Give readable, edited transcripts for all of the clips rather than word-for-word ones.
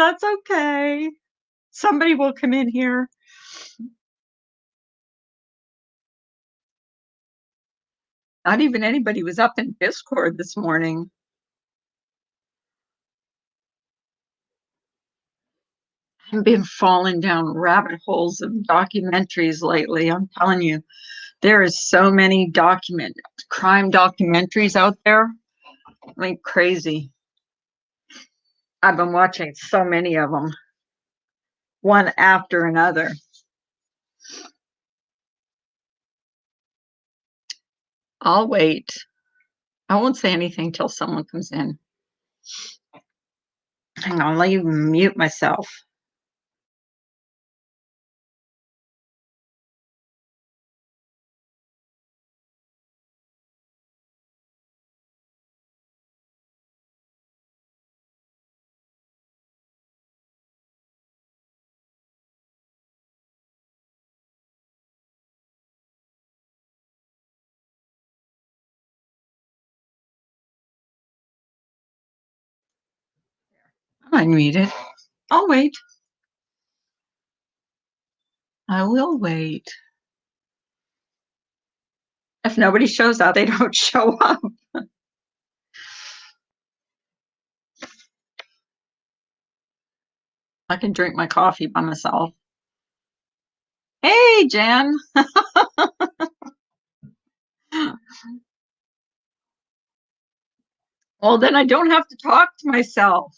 That's okay. Somebody will come in here. Not even anybody was up in Discord this morning. I've been falling down rabbit holes of documentaries lately. I'm telling you, there is so many crime documentaries out there, like crazy. I've been watching so many of them, one after another. I'll wait. I won't say anything till someone comes in. Hang on, let you mute myself. I'm unmuted. I'll wait. I will wait. If nobody shows up, they don't show up. I can drink my coffee by myself. Hey, Jan. Well, then I don't have to talk to myself.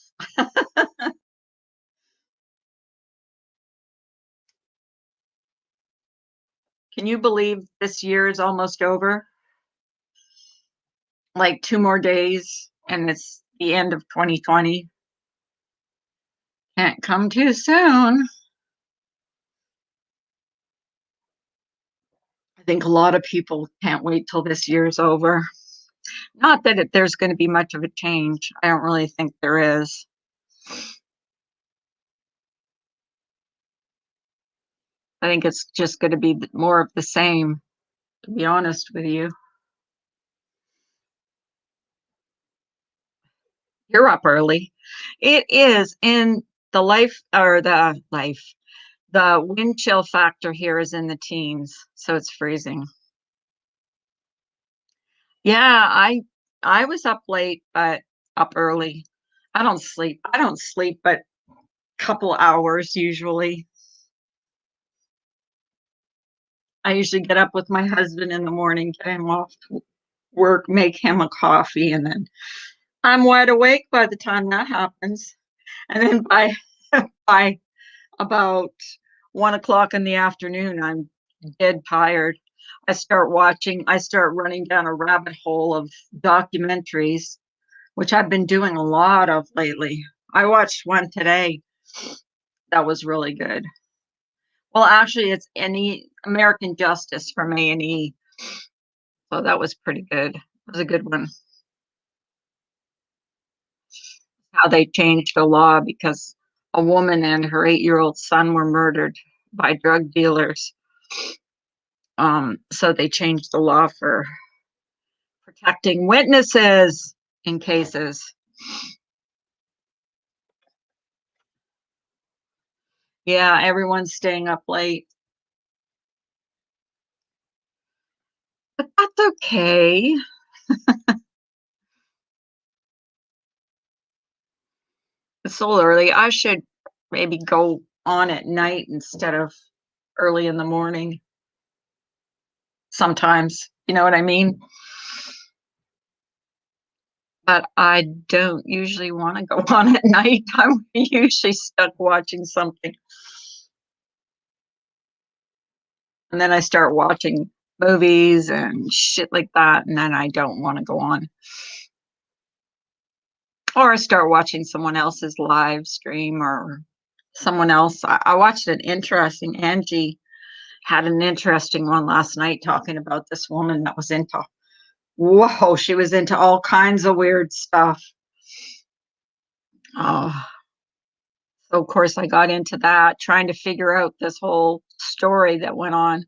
Can you believe this year is almost over? Like 2 more days, and it's the end of 2020. Can't come too soon. I think a lot of people can't wait till this year's over. Not that there's going to be much of a change. I don't really think there is. I think it's just going to be more of the same, to be honest with you. You're up early. It is in the wind chill factor here is in the teens, so it's freezing. Yeah, I was up late, but up early. I don't sleep. I don't sleep but a couple hours usually. I usually get up with my husband in the morning, get him off work, make him a coffee, and then I'm wide awake by the time that happens. And then by about 1 o'clock in the afternoon, I'm dead tired. I start running down a rabbit hole of documentaries, which I've been doing a lot of lately. I watched one today that was really good. Well, actually, it's any American Justice from A&E. So that was pretty good. It was a good one. How they changed the law because a woman and her 8-year-old son were murdered by drug dealers. So they changed the law for protecting witnesses in cases. Yeah, everyone's staying up late. But that's okay. It's so early. I should maybe go on at night instead of early in the morning. Sometimes, you know what I mean? But I don't usually want to go on at night. I'm usually stuck watching something. And then I start watching movies and shit like that, and then I don't want to go on. Or I start watching someone else's live stream or someone else. I watched Angie had an interesting one last night talking about this woman that was she was into all kinds of weird stuff. Oh, so of course I got into that, trying to figure out this whole story that went on.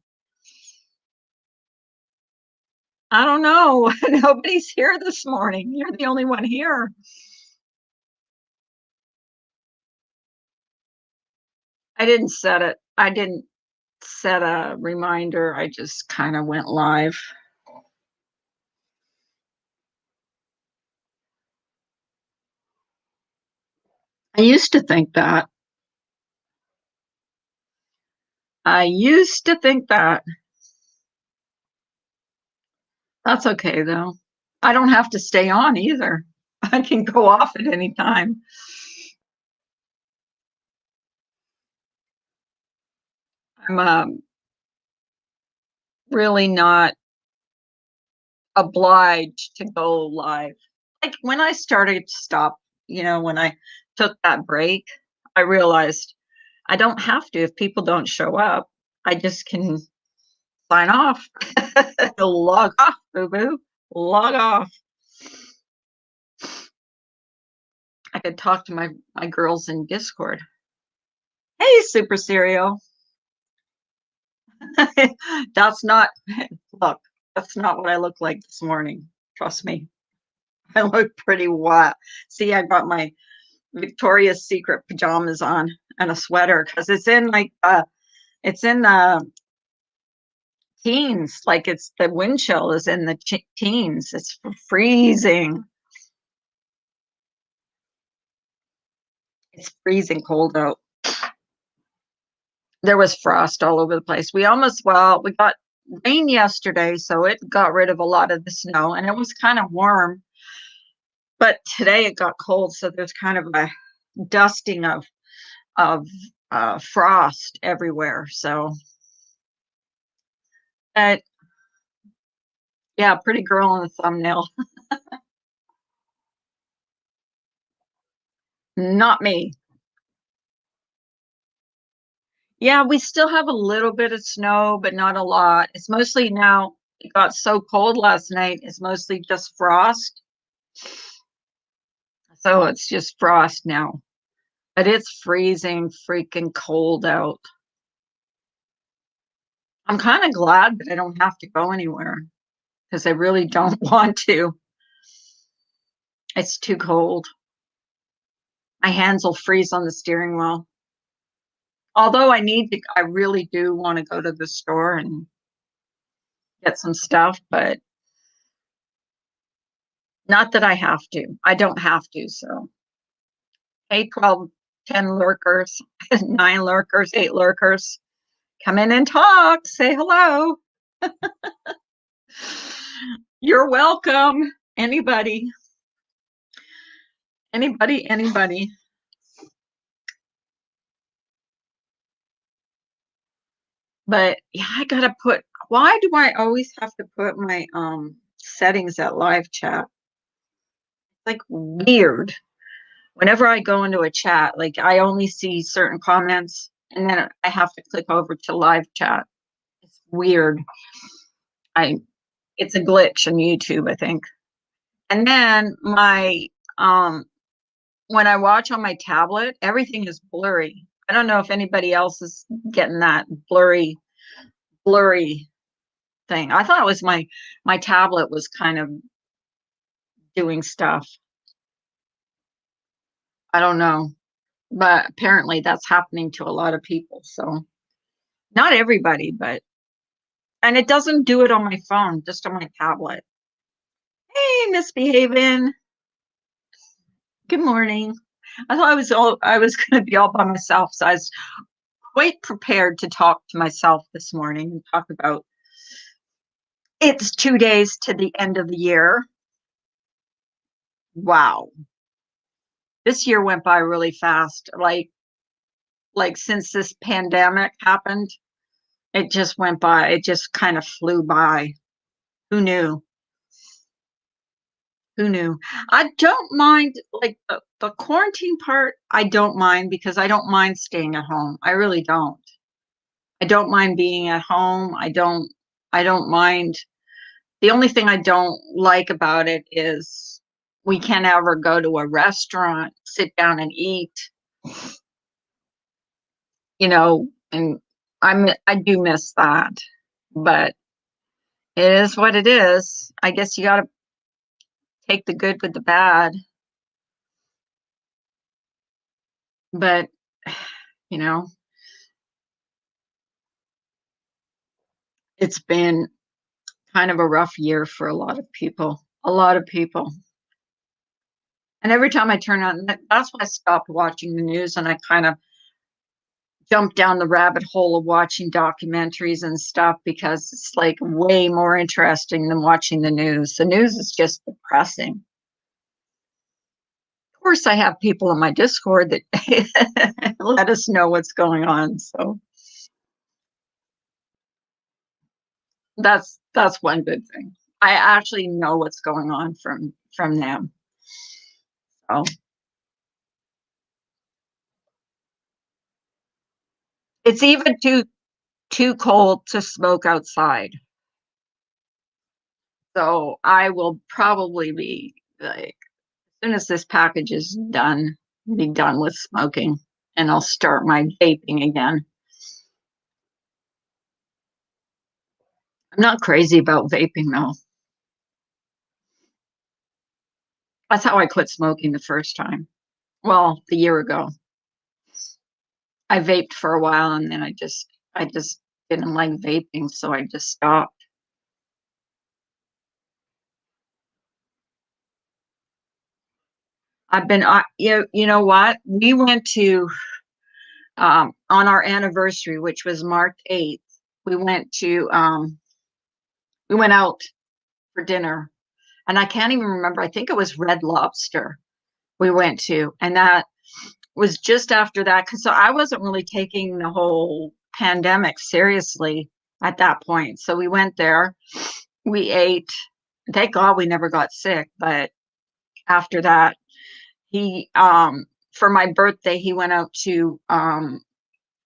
I don't know. Nobody's here this morning. You're the only one here. I didn't set it. I didn't set a reminder. I just kind of went live. I used to think that. I used to think that. That's okay though. I don't have to stay on either. I can go off at any time. I'm really not obliged to go live. Like when I started to stop, when I took that break, I realized I don't have to. If people don't show up, I just can sign off. Log off, boo boo. Log off. I could talk to my girls in Discord. Hey, Super Cereal. That's not, look, that's not what I look like this morning. Trust me. I look pretty wild. See, I got my Victoria's Secret pajamas on and a sweater because it's in teens. Like it's the wind chill is in the teens. It's freezing. It's freezing cold out. There was frost all over the place. We got rain yesterday, so it got rid of a lot of the snow and it was kind of warm. But today it got cold, so there's kind of a dusting of frost everywhere. So, uh, yeah, pretty girl in the thumbnail. Not me. Yeah, we still have a little bit of snow, but not a lot. It's mostly now, it got so cold last night, it's mostly just frost. So it's just frost now. But it's freezing freaking cold out. I'm kind of glad that I don't have to go anywhere because I really don't want to. It's too cold. My hands will freeze on the steering wheel. Although I really do want to go to the store and get some stuff, but not that I have to. I don't have to. So, hey, 12, 10 lurkers, 9 lurkers, 8 lurkers, come in and talk. Say hello. You're welcome. Anybody. Anybody. But yeah, why do I always have to put my settings at live chat? Like weird. Whenever I go into a chat, like I only see certain comments and then I have to click over to live chat. It's weird. I it's a glitch in YouTube, I think. And then my when I watch on my tablet, everything is blurry. I don't know if anybody else is getting that blurry thing. I thought it was my tablet was kind of doing stuff. I don't know. But apparently that's happening to a lot of people. So not everybody, but and it doesn't do it on my phone, just on my tablet. Hey, misbehaving. Good morning. I thought I was going to be all by myself, so I was quite prepared to talk to myself this morning and talk about it's 2 days to the end of the year. Wow. This year went by really fast. Like since this pandemic happened, it just went by. It just kind of flew by. Who knew? Who knew? I don't mind like the quarantine part. I don't mind because I don't mind staying at home. I really don't. I don't mind being at home. I don't mind. The only thing I don't like about it is we can't ever go to a restaurant, sit down and eat, and I do miss that. But it is what it is. I guess you got to take the good with the bad. But, you know, It's been kind of a rough year for a lot of people. A lot of people. And every time I turn on, that's why I stopped watching the news and I kind of jumped down the rabbit hole of watching documentaries and stuff because it's like way more interesting than watching the news. The news is just depressing. Of course, I have people in my Discord that let us know what's going on. So that's one good thing. I actually know what's going on from them. So it's even too cold to smoke outside. So I will probably be like, as soon as this package is done, be done with smoking, and I'll start my vaping again. I'm not crazy about vaping though. That's how I quit smoking the first time. Well, the year ago. I vaped for a while and then I just didn't like vaping, so I just stopped. I've been you know what? We went to on our anniversary, which was March 8th. We went to we went out for dinner, and I can't even remember. I think it was Red Lobster we went to, and that was just after that because so I wasn't really taking the whole pandemic seriously at that point. So we went there, we ate. Thank God we never got sick, but after that, he for my birthday he went out to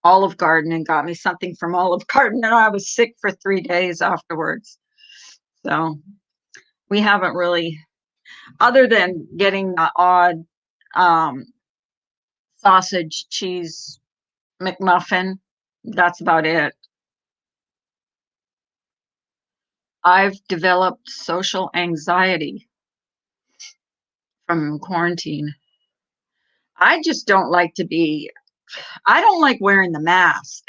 Olive Garden and got me something from Olive Garden, and I was sick for 3 days afterwards. So we haven't really, other than getting the odd um, sausage cheese McMuffin, that's about it. I've developed social anxiety from quarantine. I just don't like to be, I don't like wearing the mask.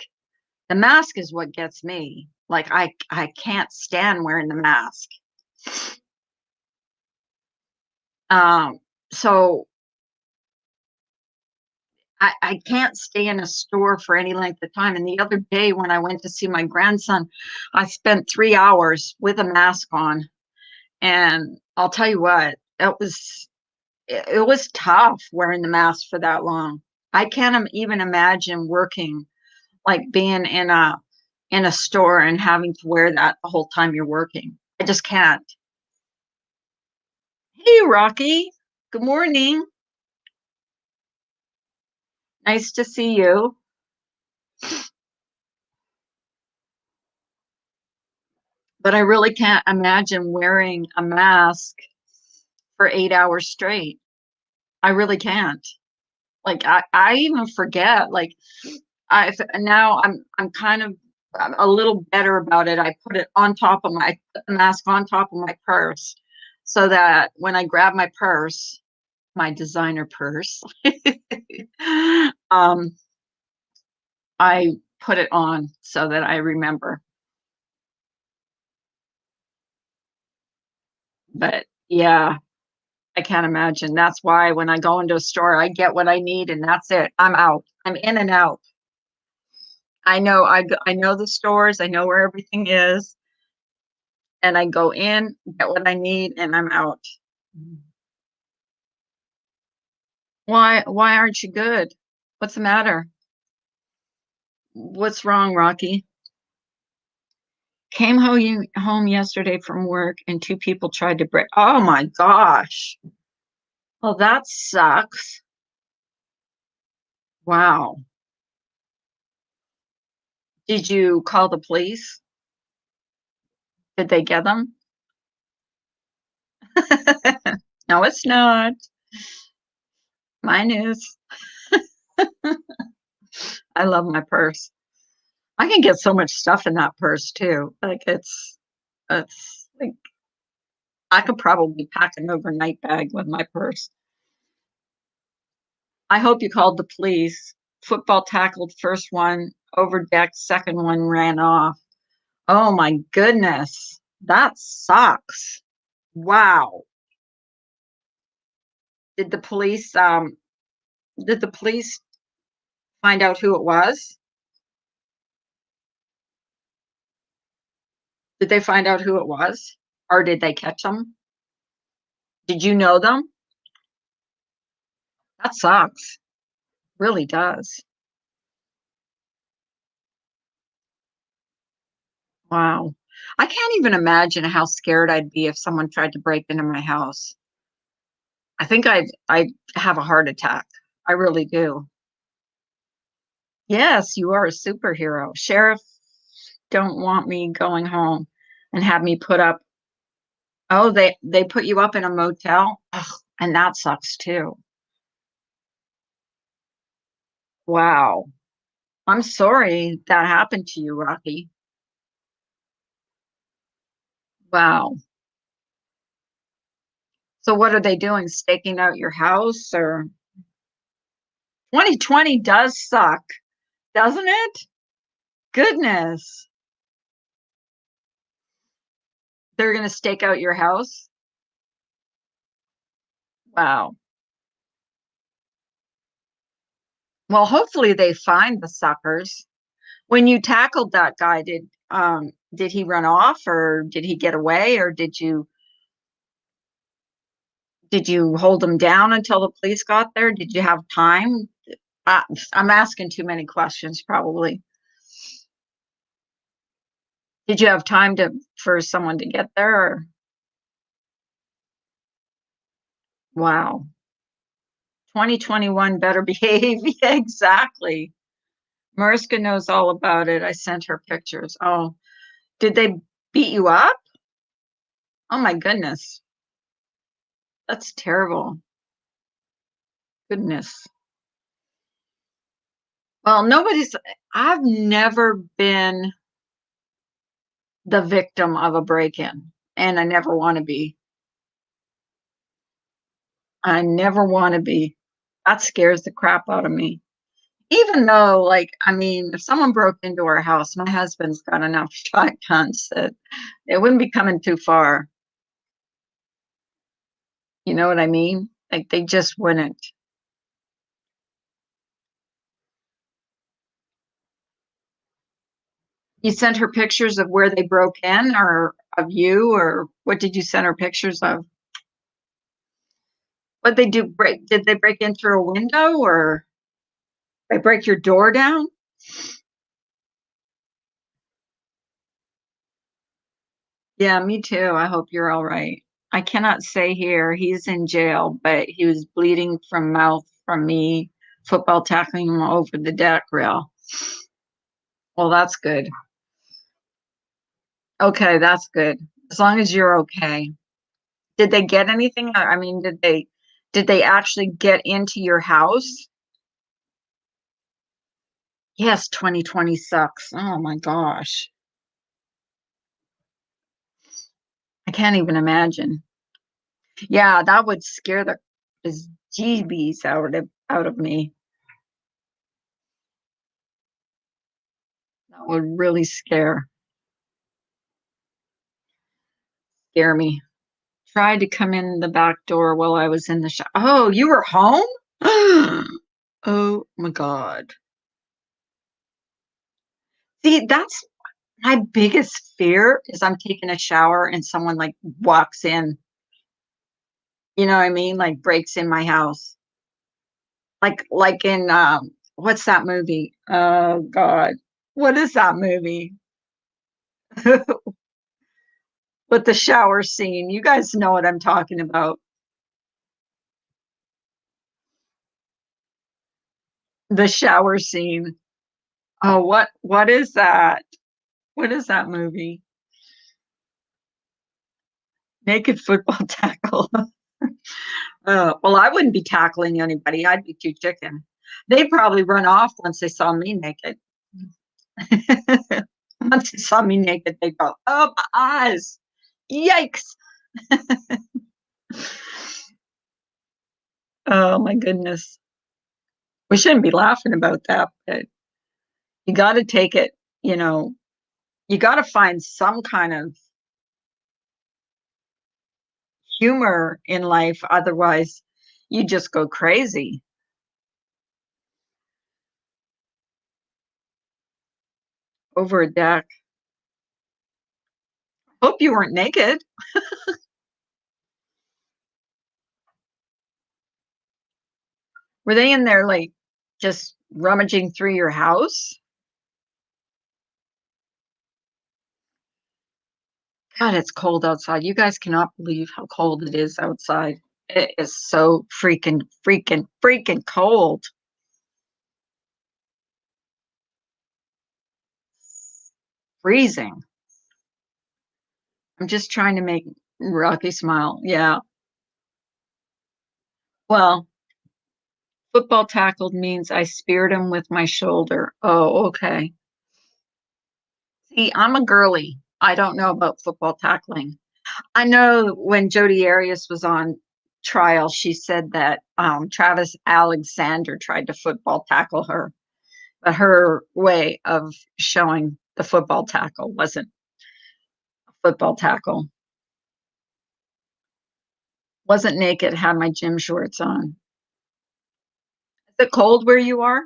The mask is what gets me. Like I can't stand wearing the mask. Um, so I can't stay in a store for any length of time. And the other day when I went to see my grandson, I spent 3 hours with a mask on. And I'll tell you what, it was tough wearing the mask for that long. I can't even imagine working like being in a store and having to wear that the whole time you're working. I just can't. Hey, Rocky. Good morning. Nice to see you. But I really can't imagine wearing a mask for 8 hours straight. I really can't. Like I even forget. Like I now I'm kind of a little better about it. I put it on top of my I put the mask on top of my purse so that when I grab my purse, my designer purse, um, I put it on so that I remember. But yeah, I can't imagine. That's why when I go into a store, I get what I need and that's it. I'm out. I'm in and out. I know the stores, I know where everything is, and I go in, get what I need, and I'm out. Why aren't you good? What's the matter? What's wrong, Rocky? Came home yesterday from work and two people tried to break. Oh my gosh. Well, that sucks. Wow. Did you call the police? Did they get them? No, it's not. Mine is. I love my purse. I can get so much stuff in that purse too. Like it's like I could probably pack an overnight bag with my purse. I hope you called the police. Football tackled first one, over deck, second one ran off. Oh my goodness. That sucks. Wow. Did the police did the police find out who it was? Did they find out who it was? Or did they catch them? Did you know them? That sucks. Really does. Wow. I can't even imagine how scared I'd be if someone tried to break into my house. I think I'd have a heart attack. I really do. Yes, you are a superhero. Sheriff don't want me going home and have me put up. Oh, they put you up in a motel? Ugh, and that sucks too. Wow. I'm sorry that happened to you, Rocky. Wow. So what are they doing? Staking out your house or 2020 does suck, doesn't it? Goodness. They're going to stake out your house? Wow. Well, hopefully they find the suckers. When you tackled that guy, did he run off or did he get away or did you hold him down until the police got there? Did you have time? Uh, I'm asking too many questions, probably. Did you have time to for someone to get there? Or, wow, 2021 better behave. Yeah, exactly. Mariska knows all about it. I sent her pictures. Oh, did they beat you up? Oh my goodness, that's terrible. Goodness. Well, I've never been the victim of a break-in, and I never want to be. I never want to be. That scares the crap out of me. Even though, like, I mean, if someone broke into our house, my husband's got enough shotguns that it wouldn't be coming too far. You know what I mean? Like, they just wouldn't. You sent her pictures of where they broke in or of you, or what did you send her pictures of? What they do break? Did they break in through a window or they break your door down? Yeah, me too. I hope you're all right. I cannot say here he's in jail, but he was bleeding from mouth from me football tackling him over the deck rail. Well, that's good. Okay, that's good. As long as you're okay. Did they get anything? I mean, did they actually get into your house? Yes, 2020 sucks. Oh my gosh. I can't even imagine. Yeah, that would scare the bejeebies out of me. That would really scare me. Tried to come in the back door while I was in the shop. Oh, you were home? Oh my God. See, that's my biggest fear is I'm taking a shower and someone like walks in, you know what I mean? Like breaks in my house. Like in what's that movie? Oh God. What is that movie? With the shower scene. You guys know what I'm talking about. The shower scene. Oh, what is that? What is that movie? Naked football tackle. Well, I wouldn't be tackling anybody. I'd be too chicken. They'd probably run off once they saw me naked. Once they saw me naked, they'd go, "Oh, my eyes! Yikes!" Oh my goodness. We shouldn't be laughing about that, but you got to take it, you know, You got to find some kind of humor in life. Otherwise, you just go crazy. Over a deck. Hope you weren't naked. Were they in there like just rummaging through your house? God, it's cold outside. You guys cannot believe how cold it is outside. It is so freaking cold. Freezing. I'm just trying to make Rocky smile. Yeah. Well, football tackled means I speared him with my shoulder. Oh, okay. See, I'm a girly. I don't know about football tackling. I know when Jodi Arias was on trial, she said that Travis Alexander tried to football tackle her, but her way of showing the football tackle wasn't a football tackle. Wasn't naked, had my gym shorts on. Is it cold where you are?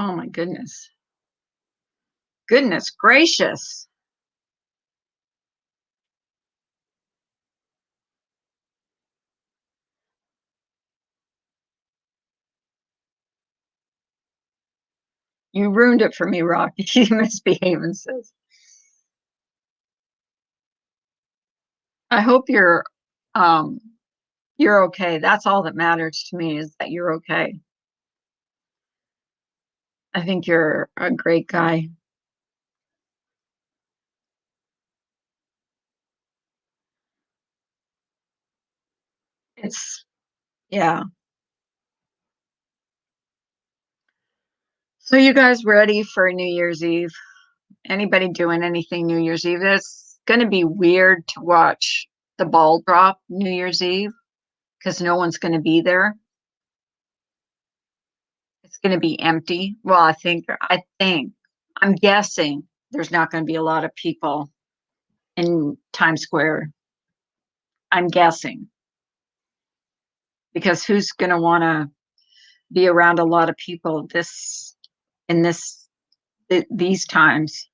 Oh my goodness. Goodness gracious. You ruined it for me, Rocky. You misbehaving, sis. I hope um you're okay. That's all that matters to me is that you're okay. I think you're a great guy. It's yeah. So you guys ready for New Year's Eve? Anybody doing anything New Year's Eve? It's going to be weird to watch the ball drop New Year's Eve because no one's going to be there. It's going to be empty. Well, I'm guessing there's not going to be a lot of people in Times Square. I'm guessing because who's going to want to be around a lot of people in these times?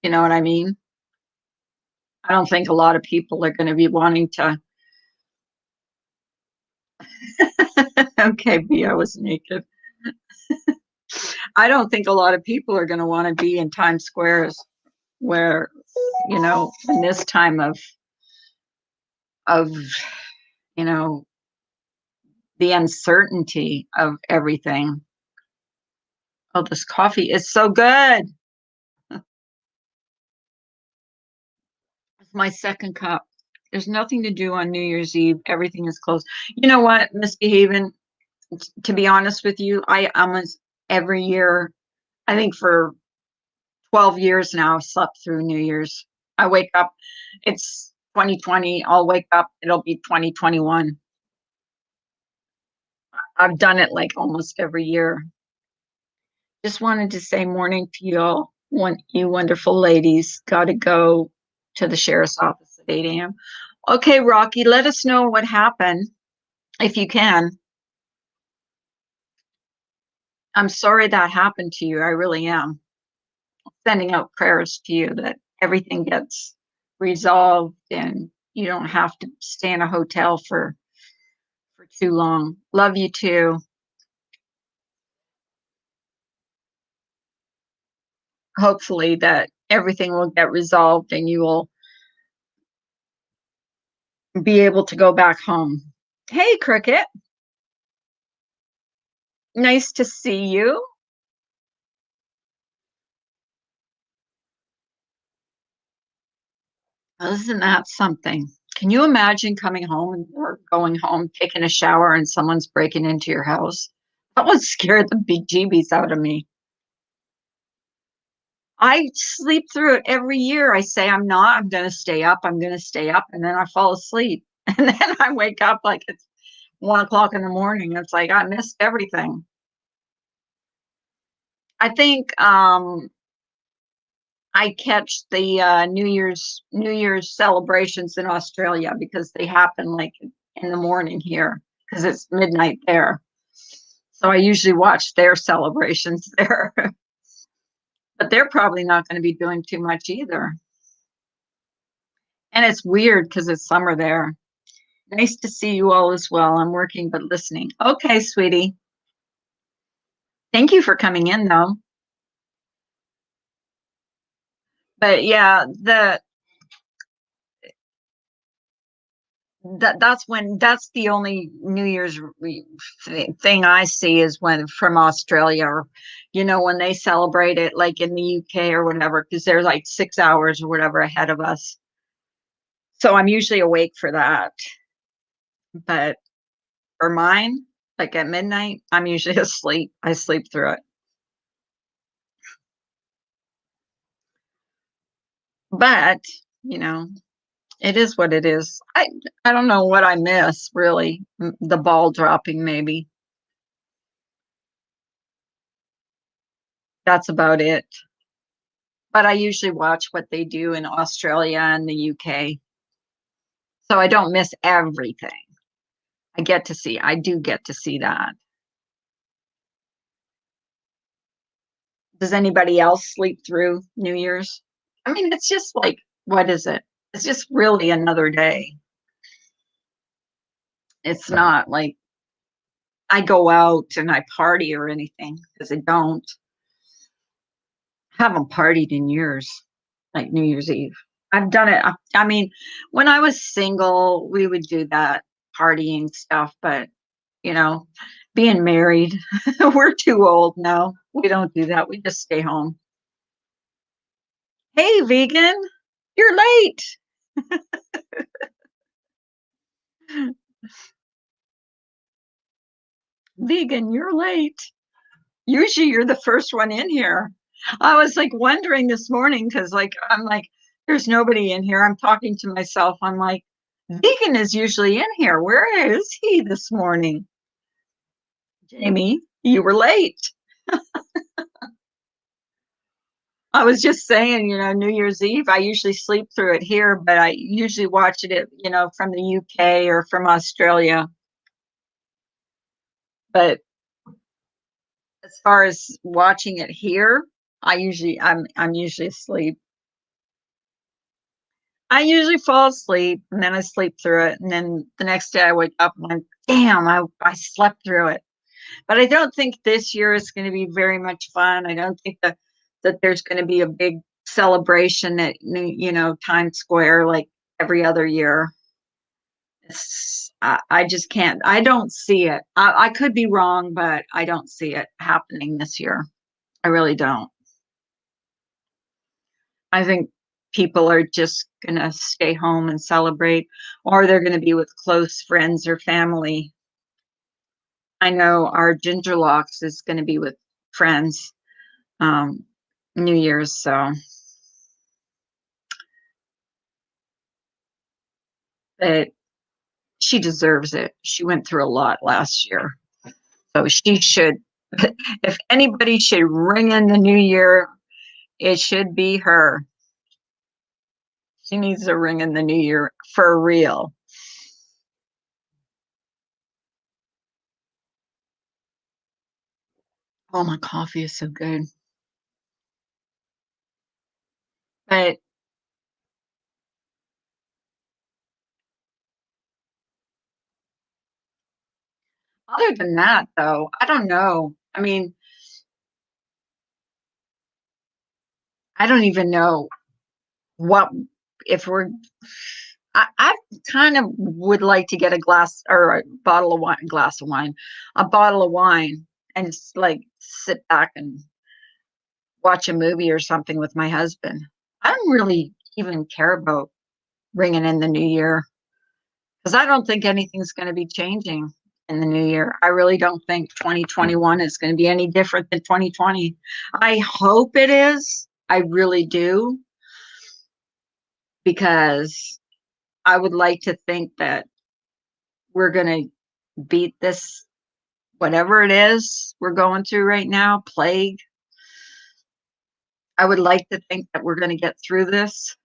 You know what I mean? I don't think a lot of people are going to be wanting to. Okay, B, I was naked. I don't think a lot of people are going to want to be in Times Squares where, in this time of, you know, the uncertainty of everything. Oh, this coffee is so good. It's my second cup. There's nothing to do on New Year's Eve. Everything is closed. You know what, Misbehaving? To be honest with you, I almost every year, I think for 12 years now, I've slept through New Year's. I wake up, it's 2020. I'll wake up, it'll be 2021. I've done it like almost every year. Just wanted to say morning to you all. You wonderful ladies. Got to go to the sheriff's office at 8 a.m. Okay, Rocky, let us know what happened if you can. I'm sorry that happened to you. I really am. Sending out prayers to you that everything gets resolved and you don't have to stay in a hotel for too long. Love you too. Hopefully that everything will get resolved and you will be able to go back home. Hey, Cricket. Nice to see you. Isn't that something? Can you imagine coming home or going home, taking a shower, and someone's breaking into your house? That would scare the bejeebies out of me. I sleep through it every year. I say I'm not, I'm going to stay up, I'm going to stay up, and then I fall asleep. And then I wake up like it's 1 o'clock in the morning. It's like I missed everything. I think I catch the New Year's celebrations in Australia because they happen like in the morning here because it's midnight there. So I usually watch their celebrations there. But they're probably not going to be doing too much either. And it's weird because it's summer there. Nice to see you all as well. I'm working but listening. Okay, sweetie. Thank you for coming in though. But yeah, that's the only New Year's thing I see is when from Australia, or when they celebrate it like in the UK or whatever, because they're like 6 hours or whatever ahead of us. So I'm usually awake for that. But for mine, like at midnight, I'm usually asleep. I sleep through it. But, you know, it is what it is. I don't know what I miss really. The ball dropping maybe. That's about it. But I usually watch what they do in Australia and the UK. So I don't miss everything. I do get to see that. Does anybody else sleep through New Year's? I mean, it's just like, what is it? It's just really another day. It's not like I go out and I party or anything because I don't. Haven't partied in years, like New Year's Eve. I've done it. I mean, when I was single, we would do that partying stuff, but you know, being married, we're too old now. We don't do that. We just stay home. Hey, vegan, you're late. Vegan, you're late. Usually you're the first one in here. I was like wondering this morning because I'm like, there's nobody in here. I'm talking to myself. I'm like, Vegan is usually in here. Where is he this morning? Jamie, you were late. I was just saying, New Year's Eve, I usually sleep through it here, but I usually watch it, from the UK or from Australia. But as far as watching it here, I'm usually asleep. I usually fall asleep and then I sleep through it. And then the next day I wake up and I'm, damn, I slept through it. But I don't think this year is going to be very much fun. I don't think that there's going to be a big celebration at, Times Square like every other year. I just can't. I don't see it. I could be wrong, but I don't see it happening this year. I really don't. I think people are just going to stay home and celebrate, or they're going to be with close friends or family. I know our Ginger Locks is going to be with friends um, New Year's, so but she deserves it. She went through a lot last year, so she should. If anybody should ring in the new year, it should be her. She needs a ring in the new year for real. Oh, my coffee is so good. But other than that, though, I don't know. I mean, I don't even know what if we're. I kind of would like to get a glass or a bottle of wine, glass of wine, a bottle of wine, and just like sit back and watch a movie or something with my husband. I don't really even care about ringing in the new year because I don't think anything's going to be changing in the new year. I really don't think 2021 is going to be any different than 2020. I hope it is. I really do because I would like to think that we're going to beat this, whatever it is we're going through right now, plague. I would like to think that we're going to get through this,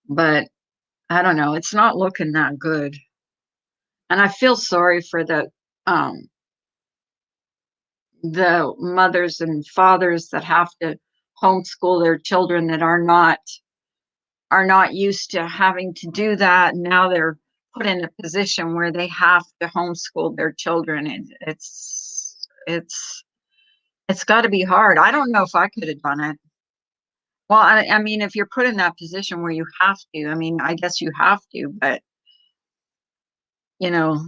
but I don't know. It's not looking that good. And I feel sorry for the mothers and fathers that have to homeschool their children that are not used to having to do that. Now they're put in a position where they have to homeschool their children. It's got to be hard. I don't know if I could have done it. Well, I mean, if you're put in that position where you have to, I mean, I guess you have to, but you know,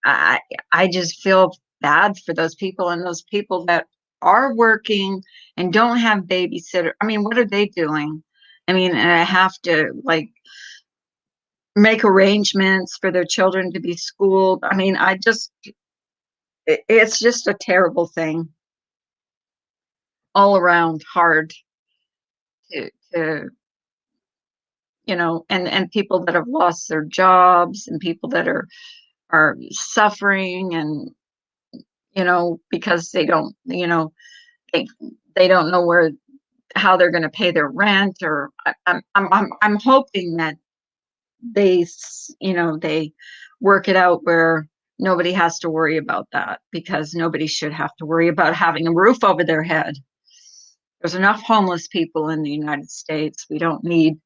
I I just feel bad for those people, and those people that are working and don't have babysitter. I mean, what are they doing? I mean, and I have to like make arrangements for their children to be schooled. I mean, it's just a terrible thing all around, hard to and people that have lost their jobs and people that are suffering, and because they they don't know where how they're going to pay their rent. Or I'm hoping that they work it out where nobody has to worry about that, because nobody should have to worry about having a roof over their head. There's enough homeless people in the United States. We don't need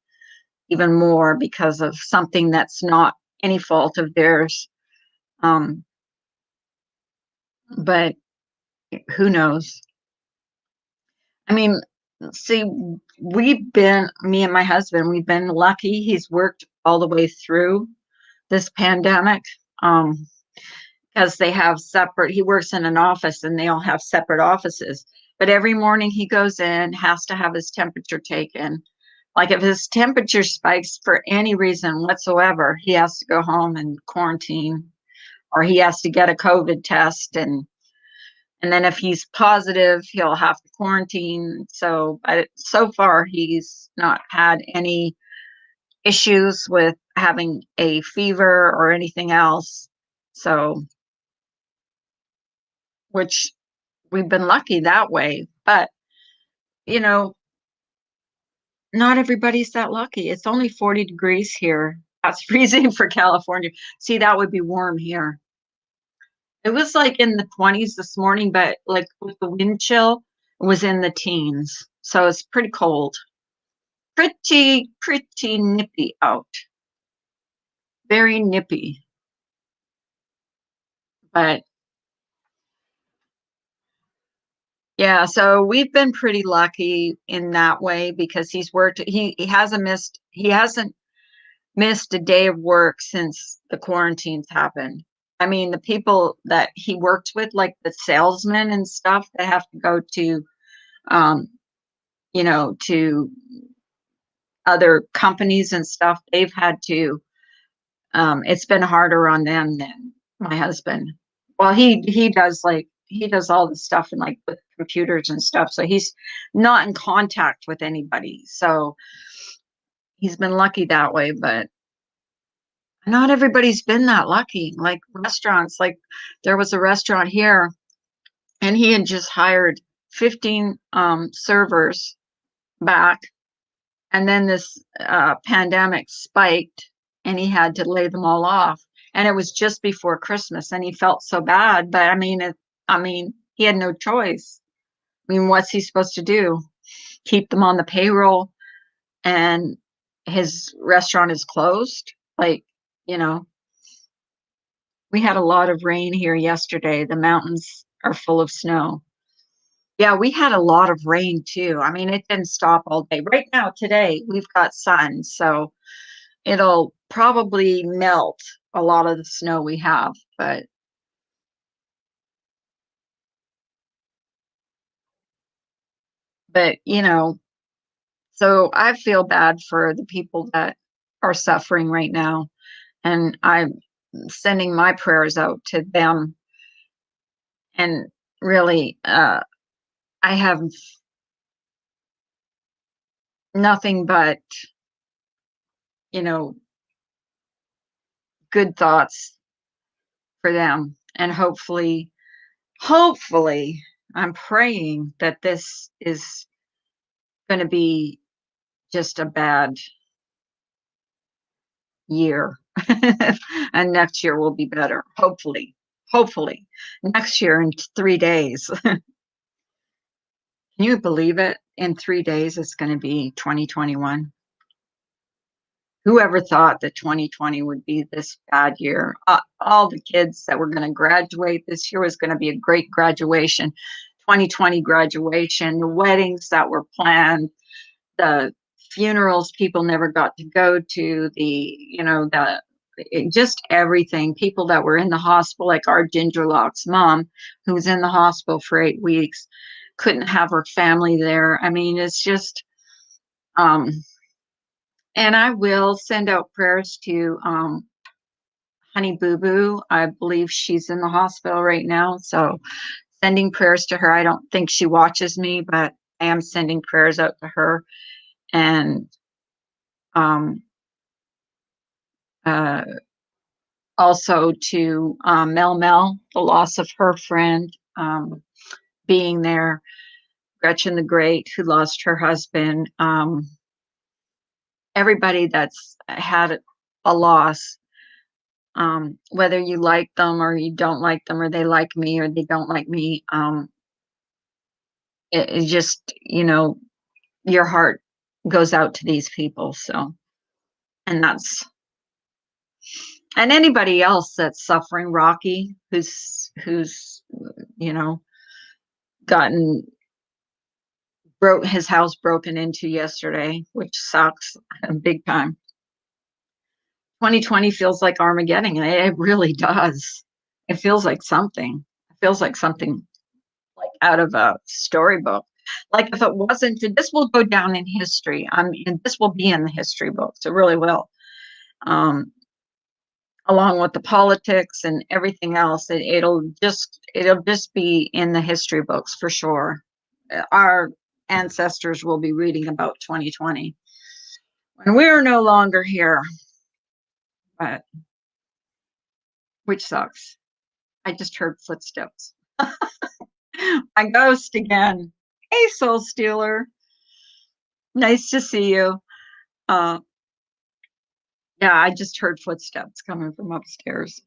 even more because of something that's not any fault of theirs. Um, but who knows? I mean, see, me and my husband, we've been lucky. He's worked all the way through this pandemic. Because they have separate, he works in an office and they all have separate offices. But every morning he goes in, has to have his temperature taken. Like if his temperature spikes for any reason whatsoever, he has to go home and quarantine, or he has to get a COVID test. And then if he's positive, he'll have to quarantine. So, but so far, he's not had any issues with having a fever or anything else. So, which we've been lucky that way. But, you know, not everybody's that lucky. It's only 40 degrees here. That's freezing for California. See, that would be warm here. It was like in the 20s this morning, but like with the wind chill, it was in the teens. So it's pretty cold. Pretty nippy out. Very nippy. But yeah, so we've been pretty lucky in that way because he hasn't missed a day of work since the quarantines happened. I mean, the people that he works with, like the salesmen and stuff, they have to go um, to other companies and stuff. They've had to. It's been harder on them than my husband. Well, he does all the stuff and like with computers and stuff, so he's not in contact with anybody. So he's been lucky that way, but not everybody's been that lucky. Like restaurants, like there was a restaurant here, and he had just hired 15 servers back, and then this pandemic spiked, and he had to lay them all off. And it was just before Christmas, and he felt so bad. But I mean, he had no choice. I mean, what's he supposed to do? Keep them on the payroll, and his restaurant is closed? Like, you know, we had a lot of rain here yesterday. The mountains are full of snow. Yeah, we had a lot of rain too. I mean, it didn't stop all day. Right now, today, we've got sun, so it'll probably melt a lot of the snow we have. But so I feel bad for the people that are suffering right now, and I'm sending my prayers out to them. And really, I have nothing but, you know, good thoughts for them. And hopefully, I'm praying that this is going to be just a bad year. And next year will be better. Hopefully next year in 3 days. Can you believe it? In 3 days, it's going to be 2021. Whoever thought that 2020 would be this bad year? All the kids that were going to graduate this year was going to be a great graduation. 2020 graduation, the weddings that were planned, the funerals people never got to go to, just everything. People that were in the hospital, like our Ginger Locks mom, who was in the hospital for 8 weeks, couldn't have her family there. I mean, it's just, and I will send out prayers to Honey Boo Boo. I believe she's in the hospital right now. So sending prayers to her. I don't think she watches me, but I am sending prayers out to her. And also to Mel, the loss of her friend, being there. Gretchen the Great, who lost her husband. Everybody that's had a loss, whether you like them or you don't like them, or they like me or they don't like me, it just, your heart goes out to these people. So, and anybody else that's suffering, Rocky, who's gotten his house broken into yesterday, which sucks big time. 2020 feels like Armageddon. It really does. It feels like something. It feels like something like out of a storybook. Like if it wasn't, this will go down in history. And this will be in the history books. It really will. Along with the politics and everything else, it'll just be in the history books for sure. Our ancestors will be reading about 2020 when we're no longer here, but which sucks. I just heard footsteps. My ghost again. Hey, Soul Stealer. Nice to see you. Yeah, I just heard footsteps coming from upstairs.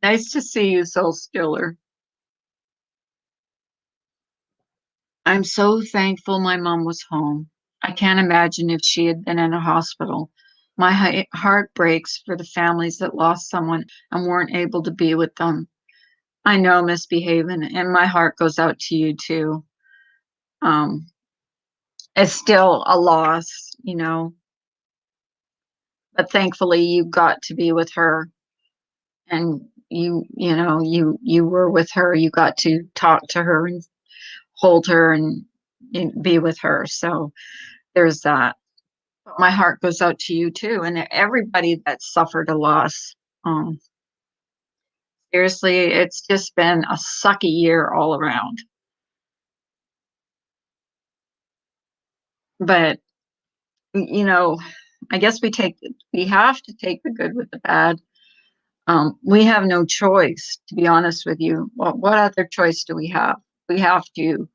Nice to see you, Soul Stealer. I'm so thankful my mom was home. I can't imagine if she had been in a hospital. My heart breaks for the families that lost someone and weren't able to be with them. I know, Miss Behaven, and my heart goes out to you too. It's still a loss, but thankfully you got to be with her, and you were with her. You got to talk to her and hold her and be with her. So there's that. My heart goes out to you too, and everybody that suffered a loss. Seriously, it's just been a sucky year all around. But I guess we have to take the good with the bad. We have no choice, to be honest with you. What other choice do we have? We have to,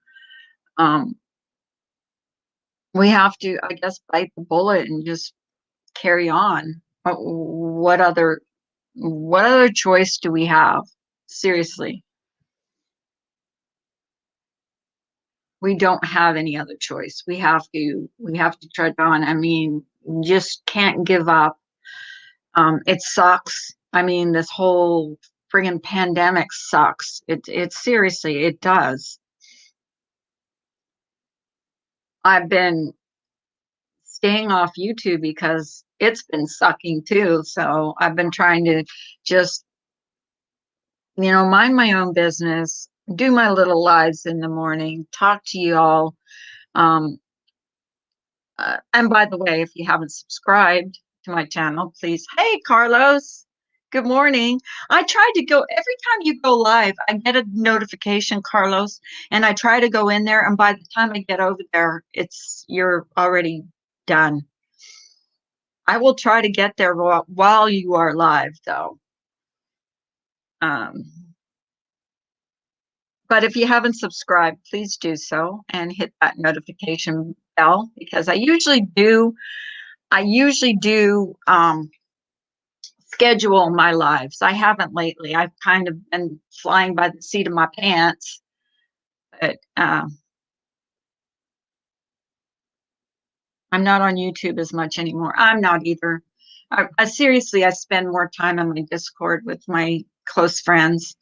I guess, bite the bullet and just carry on. What other choice do we have? Seriously, we don't have any other choice. We have to tread on. I mean, just can't give up. It sucks. I mean, this whole friggin' pandemic sucks. It seriously, it does. I've been staying off YouTube because it's been sucking too. So I've been trying to just, mind my own business, do my little lives in the morning, talk to you all. And by the way, if you haven't subscribed to my channel, please. Hey, Carlos. Good morning. I tried to go every time you go live, I get a notification, Carlos, and I try to go in there. And by the time I get over there, you're already done. I will try to get there while you are live, though. Um, but if you haven't subscribed, please do so and hit that notification bell, because I usually do schedule my lives. I haven't lately. I've kind of been flying by the seat of my pants, but I'm not on YouTube as much anymore. I'm not either. Seriously, I spend more time on my Discord with my close friends.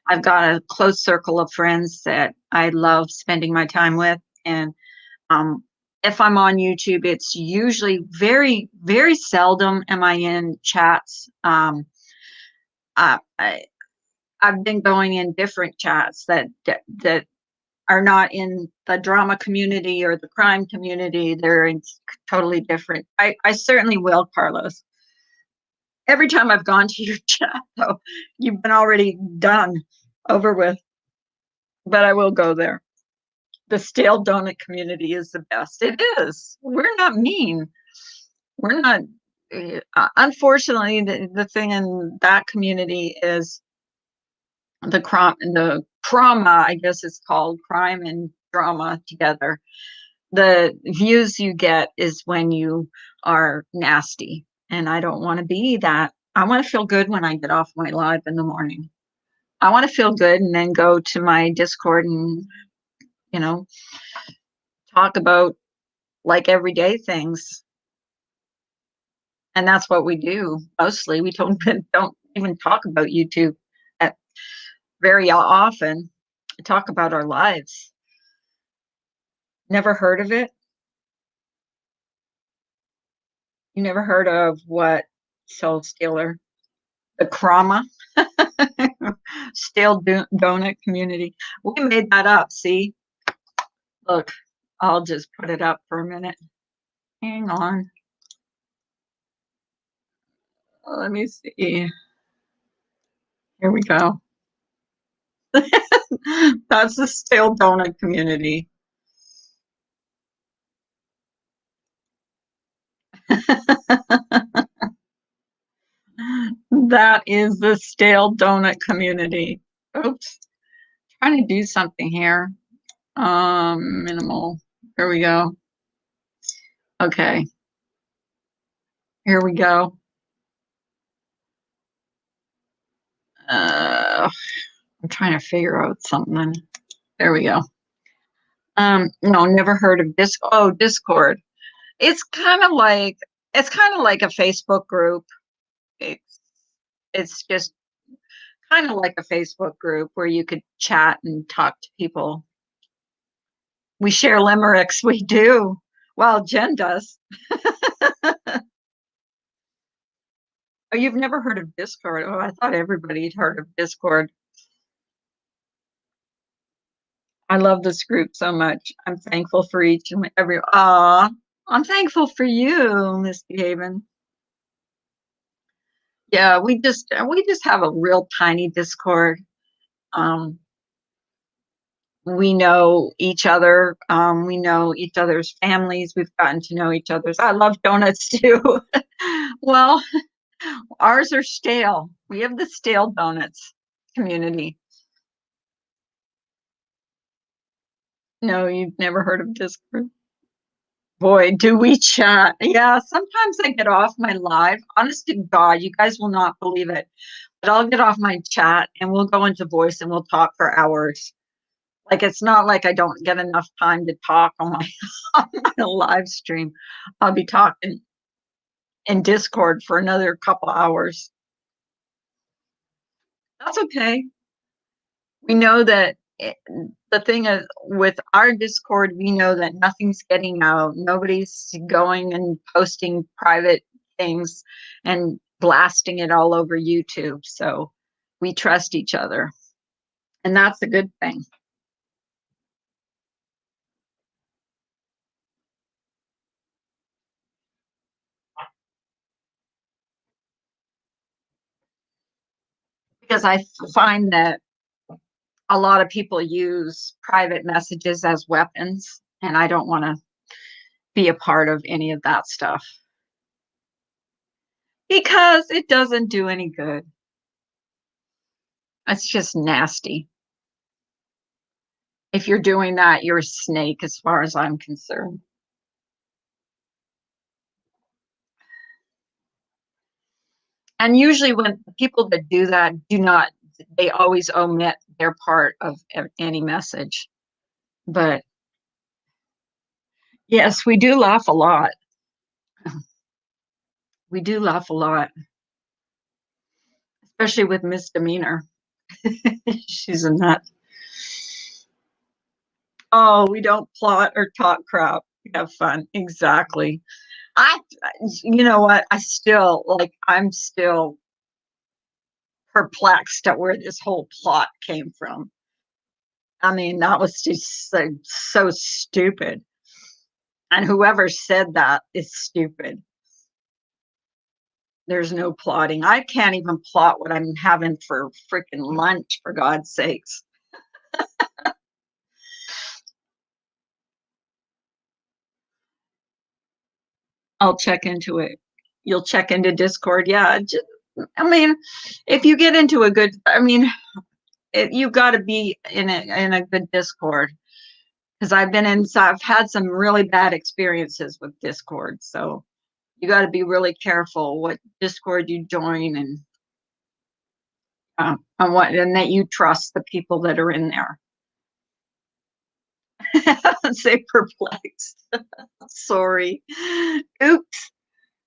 I've got a close circle of friends that I love spending my time with. And um, if I'm on YouTube, it's usually very, very seldom am I in chats. I, I've been going in different chats that are not in the drama community or the crime community. They're in totally different. I certainly will, Carlos. Every time I've gone to your chat, though, you've been already done, over with. But I will go there. The stale donut community is the best. It is. We're not mean. We're not. Unfortunately, the thing in that community is the trauma, I guess it's called, crime and drama together. The views you get is when you are nasty. And I don't want to be that. I want to feel good when I get off my live in the morning. I want to feel good and then go to my Discord and, you know, talk about like everyday things. And that's what we do mostly. We don't even talk about YouTube very often. We talk about our lives. Never heard of it? You never heard of what? Soul Stealer? The Krama? Stale donut community. We made that up, see? Look, I'll just put it up for a minute. Hang on. Let me see. Here we go. That's the stale donut community. That is the stale donut community. Oops. Trying to do something here. Minimal. Here we go. Okay. Here we go. I'm trying to figure out something. There we go. No, never heard of Discord. It's kind of like a Facebook group. It's it's just kind of like a Facebook group where you could chat and talk to people. We share limericks. We do. Well, Jen does. Oh, you've never heard of Discord? Oh, I thought everybody had heard of Discord. I love this group so much. I'm thankful for each and every. I'm thankful for you, Misbehaving. Yeah, we just have a real tiny Discord. Um, we know each other. We know each other's families. We've gotten to know each other's. I love donuts too. Well, ours are stale. We have the stale donuts community. No, you've never heard of Discord? Boy, do we chat. Yeah, sometimes I get off my live. Honest to God, you guys will not believe it. But I'll get off my chat and we'll go into voice and we'll talk for hours. Like, it's not like I don't get enough time to talk on my, on my live stream. I'll be talking in Discord for another couple hours. That's okay. We know that the thing is with our Discord, we know that nothing's getting out. Nobody's going and posting private things and blasting it all over YouTube. So we trust each other. And that's a good thing. Because I find that a lot of people use private messages as weapons, and I don't want to be a part of any of that stuff. because it doesn't do any good. It's just nasty. If you're doing that, you're a snake as far as I'm concerned. And usually when people that do that do not, they always omit their part of any message. But yes, we do laugh a lot. We do laugh a lot, especially with misdemeanor. She's a nut. Oh, we don't plot or talk crap. We have fun. Exactly. I, you know what? I'm still perplexed at where this whole plot came from. I mean, that was just so stupid. And whoever said that is stupid. There's no plotting. I can't even plot what I'm having for freaking lunch, for God's sakes. I'll check into it. You'll check into Discord. Yeah. I mean, if you get into a good, I mean, you got to be in a good Discord because I've had some really bad experiences with Discord. So you got to be really careful what Discord you join and that you trust the people that are in there. Say perplexed. Sorry. Oops.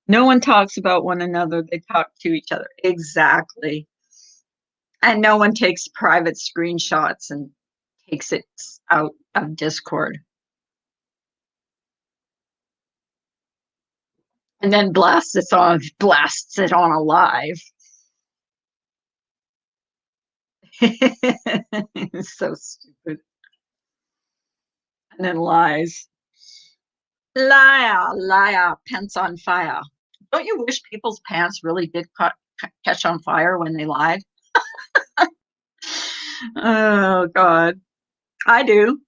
No one talks about one another. They talk to each other. Exactly. And no one takes private screenshots and takes it out of Discord and then blasts it on a live. So stupid. And then lies. Liar, liar, pants on fire. Don't you wish people's pants really did catch on fire when they lied? Oh, God. I do.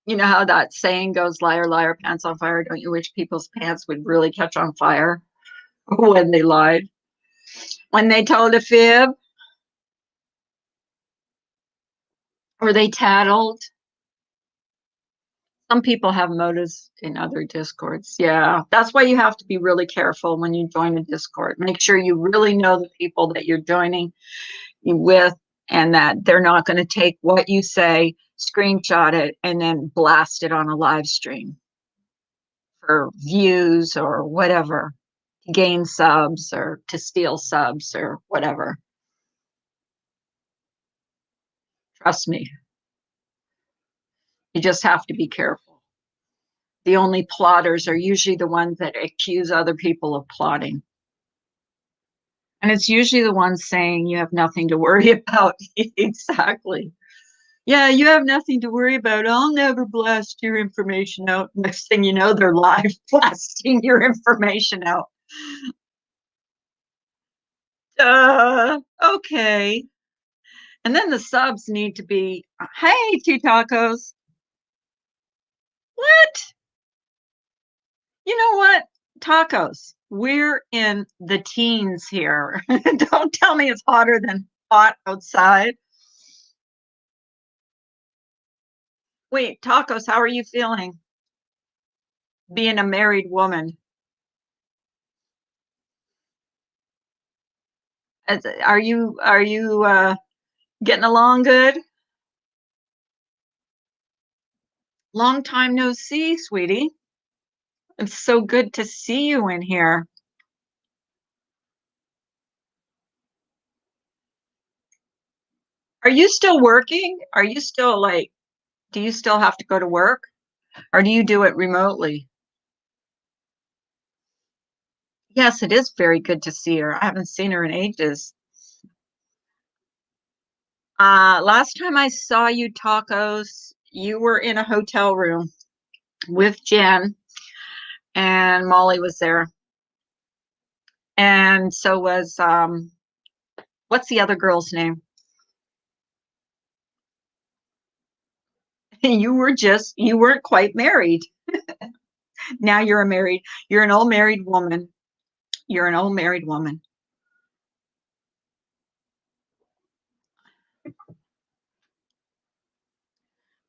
You know how that saying goes, liar, liar, pants on fire? Don't you wish people's pants would really catch on fire when they lied? When they told a fib or they tattled? Some people have motives in other discords. Yeah, that's why you have to be really careful when you join a discord. Make sure you really know the people that you're joining with and that they're not going to take what you say, screenshot it, and then blast it on a live stream for views or whatever, to gain subs or to steal subs or whatever. Trust me, you just have to be careful. The only plotters are usually the ones that accuse other people of plotting. And it's usually the ones saying you have nothing to worry about. Exactly. Yeah, you have nothing to worry about. I'll never blast your information out. Next thing you know, they're live blasting your information out. Okay. And then the subs need to be, hey, two tacos. What? You know what? Tacos. We're in the teens here. Don't tell me it's hotter than hot outside. Wait, tacos, how are you feeling being a married woman? Are you getting along good? Long time no see, sweetie. It's so good to see you in here. Are you still working? Are you still like, do you still have to go to work or do you do it remotely? Yes, it is very good to see her. I haven't seen her in ages. Last time I saw you, tacos, you were in a hotel room with Jen and Molly was there. And so was what's the other girl's name? You weren't quite married. Now you're an old married woman. You're an old married woman.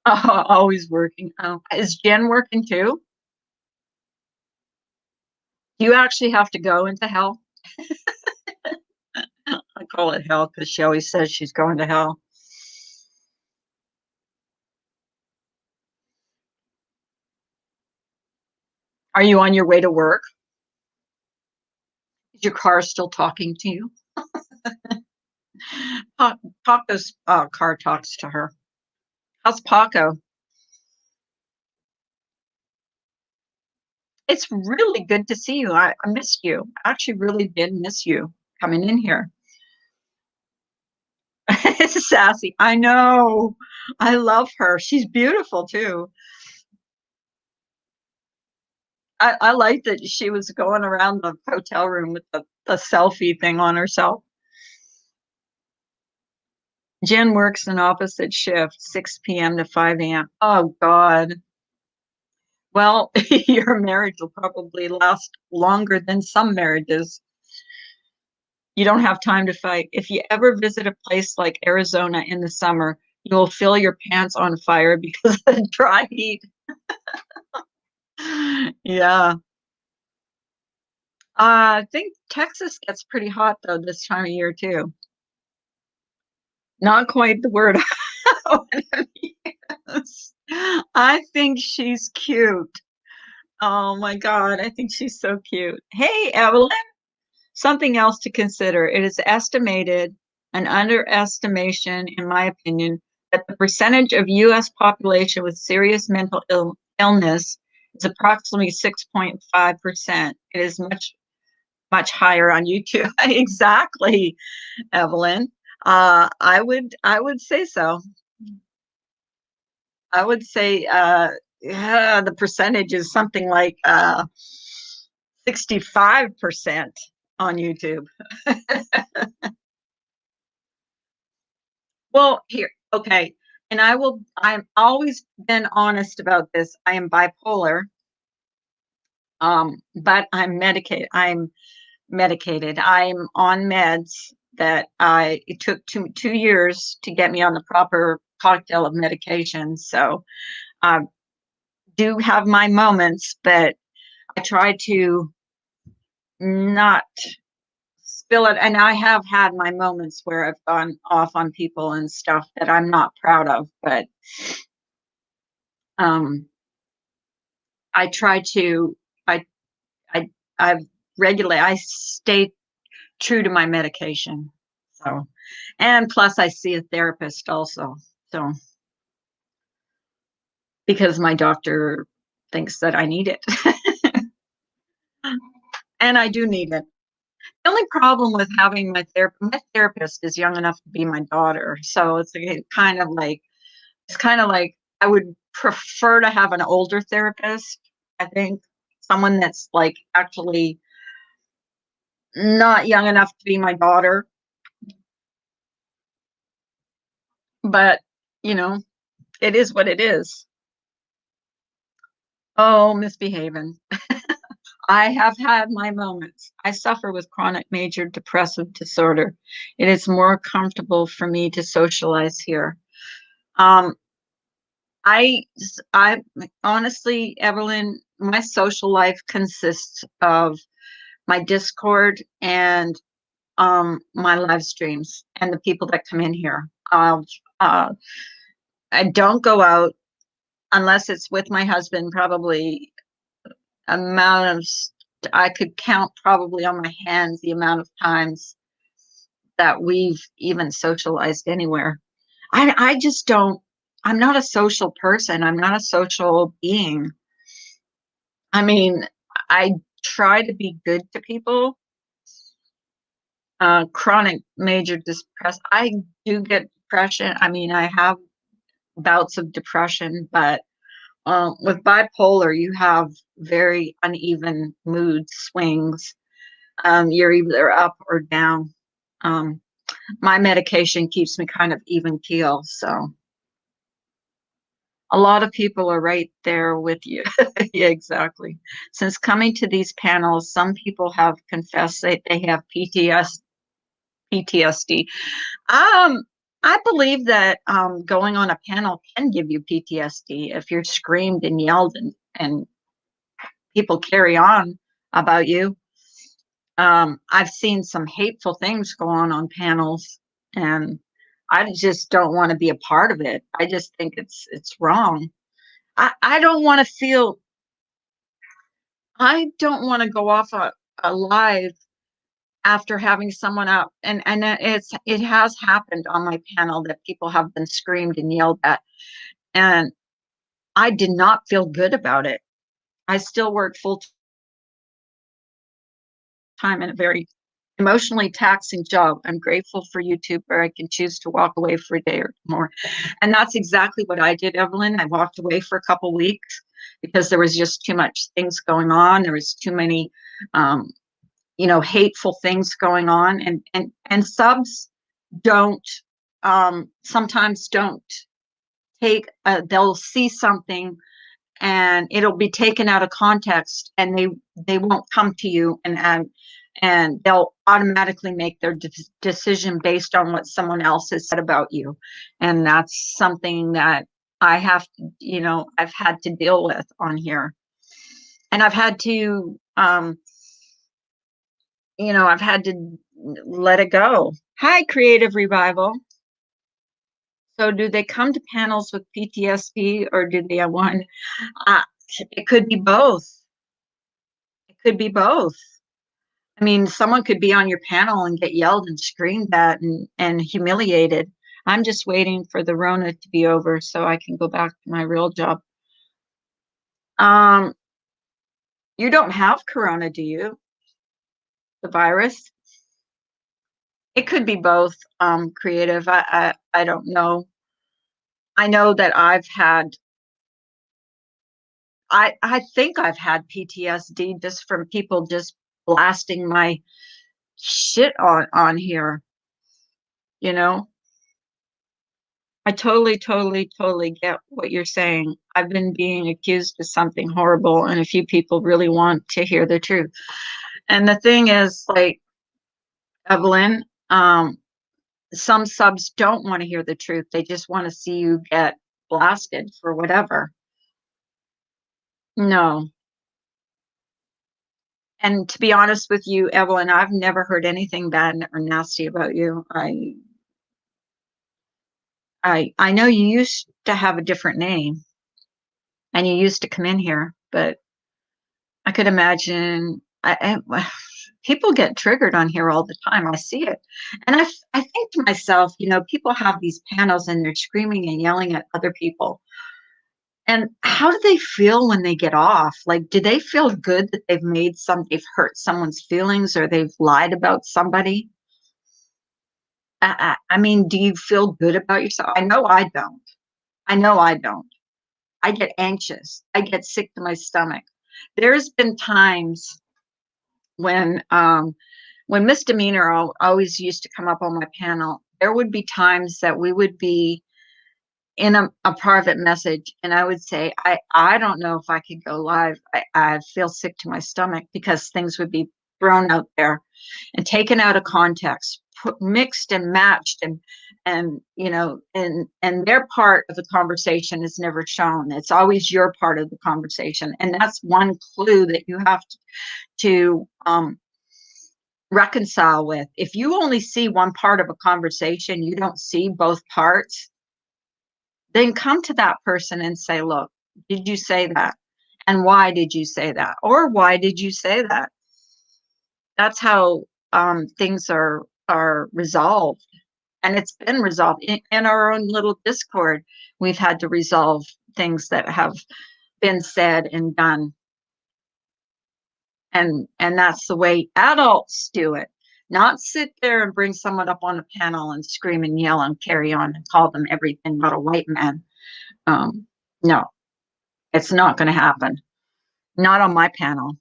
Oh, always working. Oh, is Jen working too? Do you actually have to go into hell? I call it hell because she always says she's going to hell. Are you on your way to work? Is your car still talking to you? Paco's car talks to her. How's Paco? It's really good to see you. I missed you. I actually really did miss you coming in here. It's sassy. I know. I love her. She's beautiful too. I like that she was going around the hotel room with the selfie thing on herself. Jen works an opposite shift, 6 p.m. to 5 a.m. Oh, God. Well, your marriage will probably last longer than some marriages. You don't have time to fight. If you ever visit a place like Arizona in the summer, you will feel your pants on fire because of the dry heat. Yeah. I think Texas gets pretty hot though this time of year too. Not quite the word I wanna use. I think she's cute. Oh my God, I think she's so cute. Hey, Evelyn, something else to consider. It is estimated, an underestimation, in my opinion, that the percentage of US population with serious mental illness is approximately 6.5%. It is much higher on YouTube. Exactly, Evelyn. I would say so. I would say yeah, the percentage is something like 65% on YouTube. Well, here, okay. And I'm always been honest about this. I am bipolar, but I'm medicated. I'm on meds that it took two years to get me on the proper cocktail of medication. So I do have my moments, but I try to not spill it. And I have had my moments where I've gone off on people and stuff that I'm not proud of, but um, I try to, I, I, I I stay true to my medication. So, and plus I see a therapist also. So, because my doctor thinks that I need it. And I do need it. The only problem with having my therapist is young enough to be my daughter. So it's kind of like I would prefer to have an older therapist, I think, someone that's like actually not young enough to be my daughter, but you know, it is what it is. Oh, misbehaving. I have had my moments. I suffer with chronic major depressive disorder. It is more comfortable for me to socialize here. Um, I, I honestly, Evelyn, my social life consists of my Discord and my live streams and the people that come in here. Uh, I don't go out unless it's with my husband. Probably amount of I could count probably on my hands the amount of times that we've even socialized anywhere. I just don't. I'm not a social person. I'm not a social being. I mean, I try to be good to people. Chronic major depress. I do get depression. I mean, I have bouts of depression, but with bipolar, you have very uneven mood swings. You're either up or down. Um, my medication keeps me kind of even keel. So A lot of people are right there with you. Yeah, exactly. Since coming to these panels, some people have confessed that they have PTSD. Um, I believe that going on a panel can give you PTSD if you're screamed and yelled and people carry on about you. I've seen some hateful things go on panels, and I just don't want to be a part of it. I just think it's wrong. I don't want to feel. I don't want to go off a live after having someone up, and it has happened on my panel that people have been screamed and yelled at, and I did not feel good about it. I still work full time in a very emotionally taxing job. I'm grateful for YouTube where I can choose to walk away for a day or more. And that's exactly what I did, Evelyn. I walked away for a couple weeks because there was just too much things going on. There was too many um, hateful things going on, and subs don't sometimes don't take they'll see something and it'll be taken out of context, and they won't come to you and they'll automatically make their decision based on what someone else has said about you. And that's something that I have to, I've had to deal with on here, and I've had to let it go. Hi, Creative Revival. So do they come to panels with PTSD, or do they want? Uh, it could be both. It could be both. I mean, someone could be on your panel and get yelled and screamed at and humiliated. I'm just waiting for the Rona to be over so I can go back to my real job. Um, you don't have Corona, do you? The virus? It could be both, creative. I don't know. I know that I think I've had PTSD just from people just blasting my shit on here, you know? I totally, totally, totally get what you're saying. I've been being accused of something horrible, and a few people really want to hear the truth. And the thing is, like, Evelyn, some subs don't want to hear the truth. They just want to see you get blasted for whatever. No. And to be honest with you, Evelyn, I've never heard anything bad or nasty about you. I know you used to have a different name and you used to come in here, but I could imagine people get triggered on here all the time. I see it. And I think to myself, people have these panels and they're screaming and yelling at other people. And how do they feel when they get off? Like, do they feel good that they've hurt someone's feelings or they've lied about somebody? I mean, do you feel good about yourself? I know I don't. I know I don't. I get anxious. I get sick to my stomach. There's been times when misdemeanor always used to come up on my panel. There would be times that we would be in a private message and I would say, I don't know if I could go live. I feel sick to my stomach because things would be thrown out there and taken out of context, mixed and matched, and their part of the conversation is never shown. It's always your part of the conversation, and that's one clue that you have to reconcile with. If you only see one part of a conversation, you don't see both parts, then come to that person and say, look, did you say that? And why did you say that? Or why did you say that? That's how things are resolved. And it's been resolved in our own little Discord. We've had to resolve things that have been said and done. And that's the way adults do it. Not sit there and bring someone up on a panel and scream and yell and carry on and call them everything but a white man. No, it's not going to happen. Not on my panel.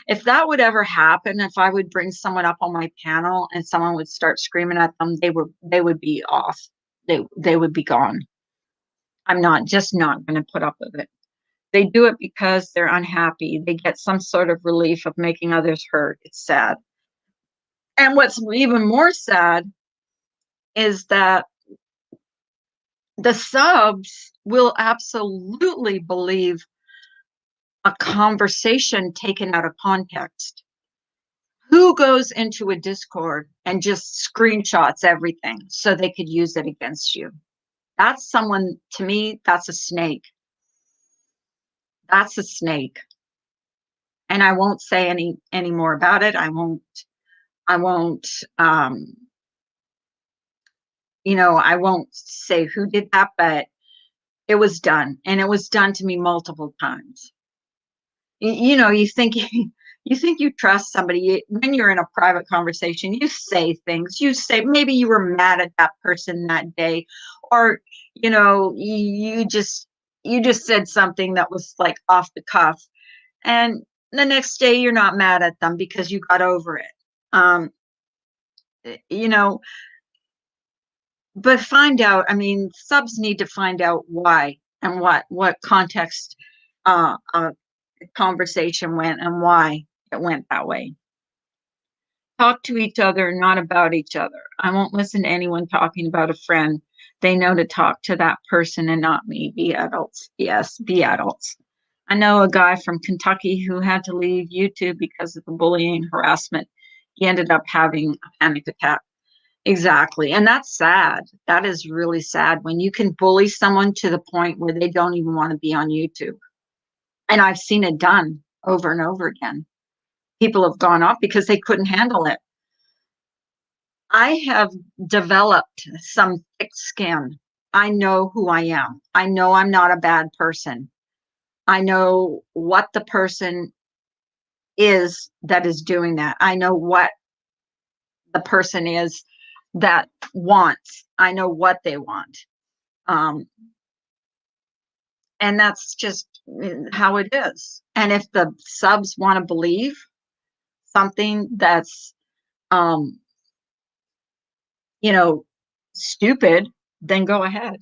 If that would ever happen, if I would bring someone up on my panel and someone would start screaming at them, they would be off. They would be gone. I'm not going to put up with it. They do it because they're unhappy. They get some sort of relief of making others hurt. It's sad. And what's even more sad is that the subs will absolutely believe a conversation taken out of context. Who goes into a Discord and just screenshots everything so they could use it against you? That's someone, to me, that's a snake. That's a snake. And I won't say any more about it. I won't I won't say who did that, but it was done. And it was done to me multiple times. You think you think you trust somebody when you're in a private conversation. You say things. You say maybe you were mad at that person that day, or you just said something that was like off the cuff, and the next day you're not mad at them because you got over it. Um, you know, but find out. I mean, subs need to find out why and what context a conversation went and why it went that way. Talk to each other, not about each other. I won't listen to anyone talking about a friend. They know to talk to that person and not me. Be adults. Yes, be adults. I know a guy from Kentucky who had to leave YouTube because of the bullying harassment. He ended up having a panic attack. Exactly. And that's sad. That is really sad when you can bully someone to the point where they don't even want to be on YouTube. And I've seen it done over and over again. People have gone off because they couldn't handle it. I have developed some thick skin. I know who I am. I know I'm not a bad person. I know what the person is that is doing that. I know what the person is that wants. I know what they want. Um, and that's just how it is. And if the subs want to believe something that's um, stupid, then go ahead.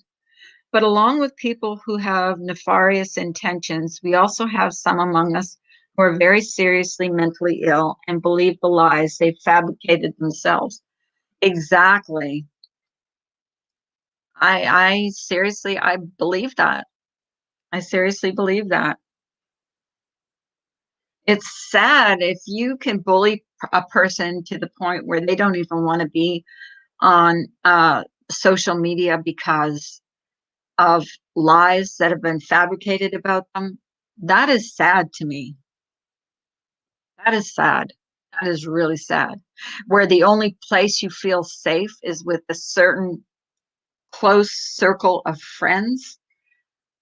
But along with people who have nefarious intentions, we also have some among us who are very seriously mentally ill and believe the lies they've fabricated themselves. Exactly. I seriously, I believe that. I seriously believe that. It's sad if you can bully a person to the point where they don't even want to be on social media because of lies that have been fabricated about them. That is sad to me. That is sad. That is really sad. Where the only place you feel safe is with a certain close circle of friends,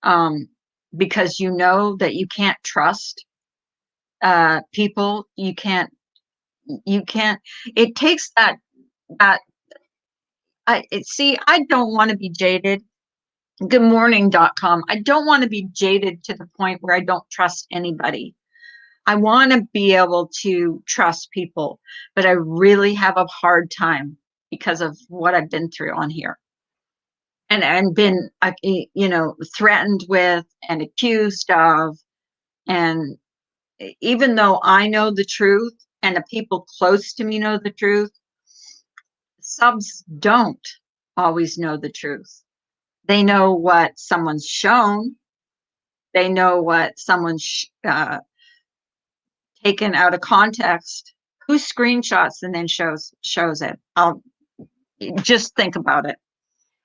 um, because you know that you can't trust people. You can't. It takes that. I don't want to be jaded. Goodmorning.com. I don't want to be jaded to the point where I don't trust anybody. I want to be able to trust people, but I really have a hard time because of what I've been through on here and been, threatened with and accused of. And even though I know the truth and the people close to me know the truth, subs don't always know the truth. They know what someone's shown. They know what someone's taken out of context. Who screenshots and then shows it? I'll just think about it.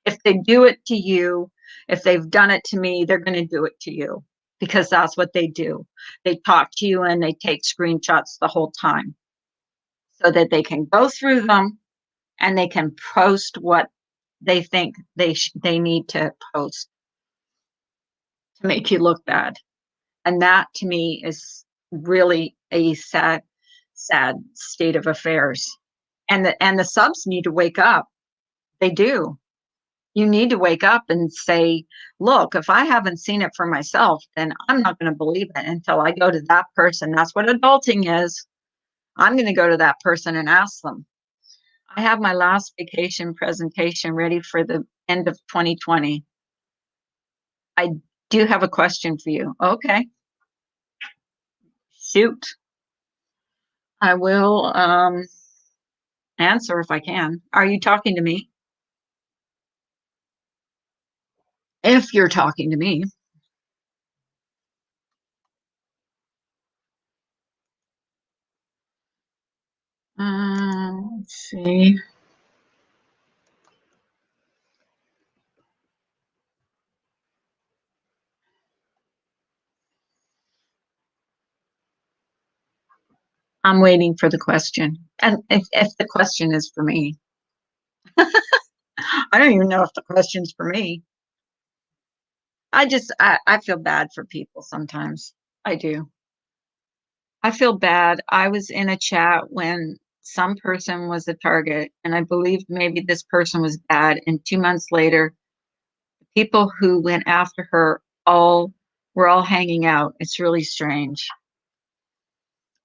If they do it to you, if they've done it to me, they're going to do it to you because that's what they do. They talk to you and they take screenshots the whole time so that they can go through them and they can post what they think they need to post to make you look bad. And that to me is really a sad state of affairs. And the subs need to wake up. They do. You need to wake up and say, look, if I haven't seen it for myself, then I'm not going to believe it until I go to that person. That's what adulting is. I'm going to go to that person and ask them. I have my last vacation presentation ready for the end of 2020. I do have a question for you. Okay, shoot. I will answer if I can. Are you talking to me? If you're talking to me. Let's see. I'm waiting for the question. And if the question is for me, I don't even know if the question's for me. I feel bad for people sometimes. I do. I feel bad. I was in a chat when some person was a target, and I believed maybe this person was bad. And 2 months later, the people who went after her all were all hanging out. It's really strange.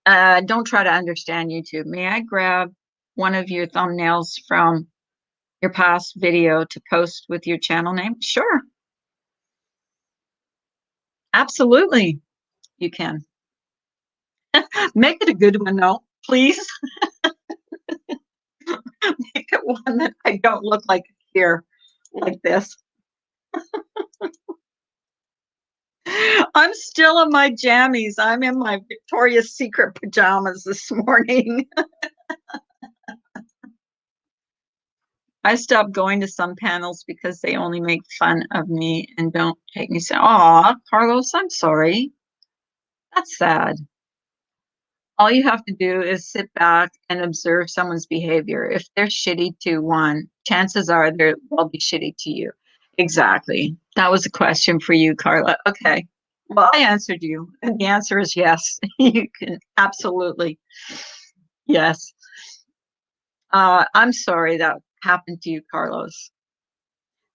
Don't try to understand YouTube. May I grab one of your thumbnails from your past video to post with your channel name? Sure, absolutely, you can. Make it a good one, though, please. Make it one that I don't look like here, like this. I'm still in my jammies. I'm in my Victoria's Secret pajamas this morning. I stopped going to some panels because they only make fun of me and don't take me so. Aw, Carlos, I'm sorry. That's sad. All you have to do is sit back and observe someone's behavior. If they're shitty to one, chances are they'll be shitty to you. Exactly. That was a question for you, Carla. Okay. Well, I answered you, and the answer is yes. You can absolutely. Yes. I'm sorry that happened to you, Carlos.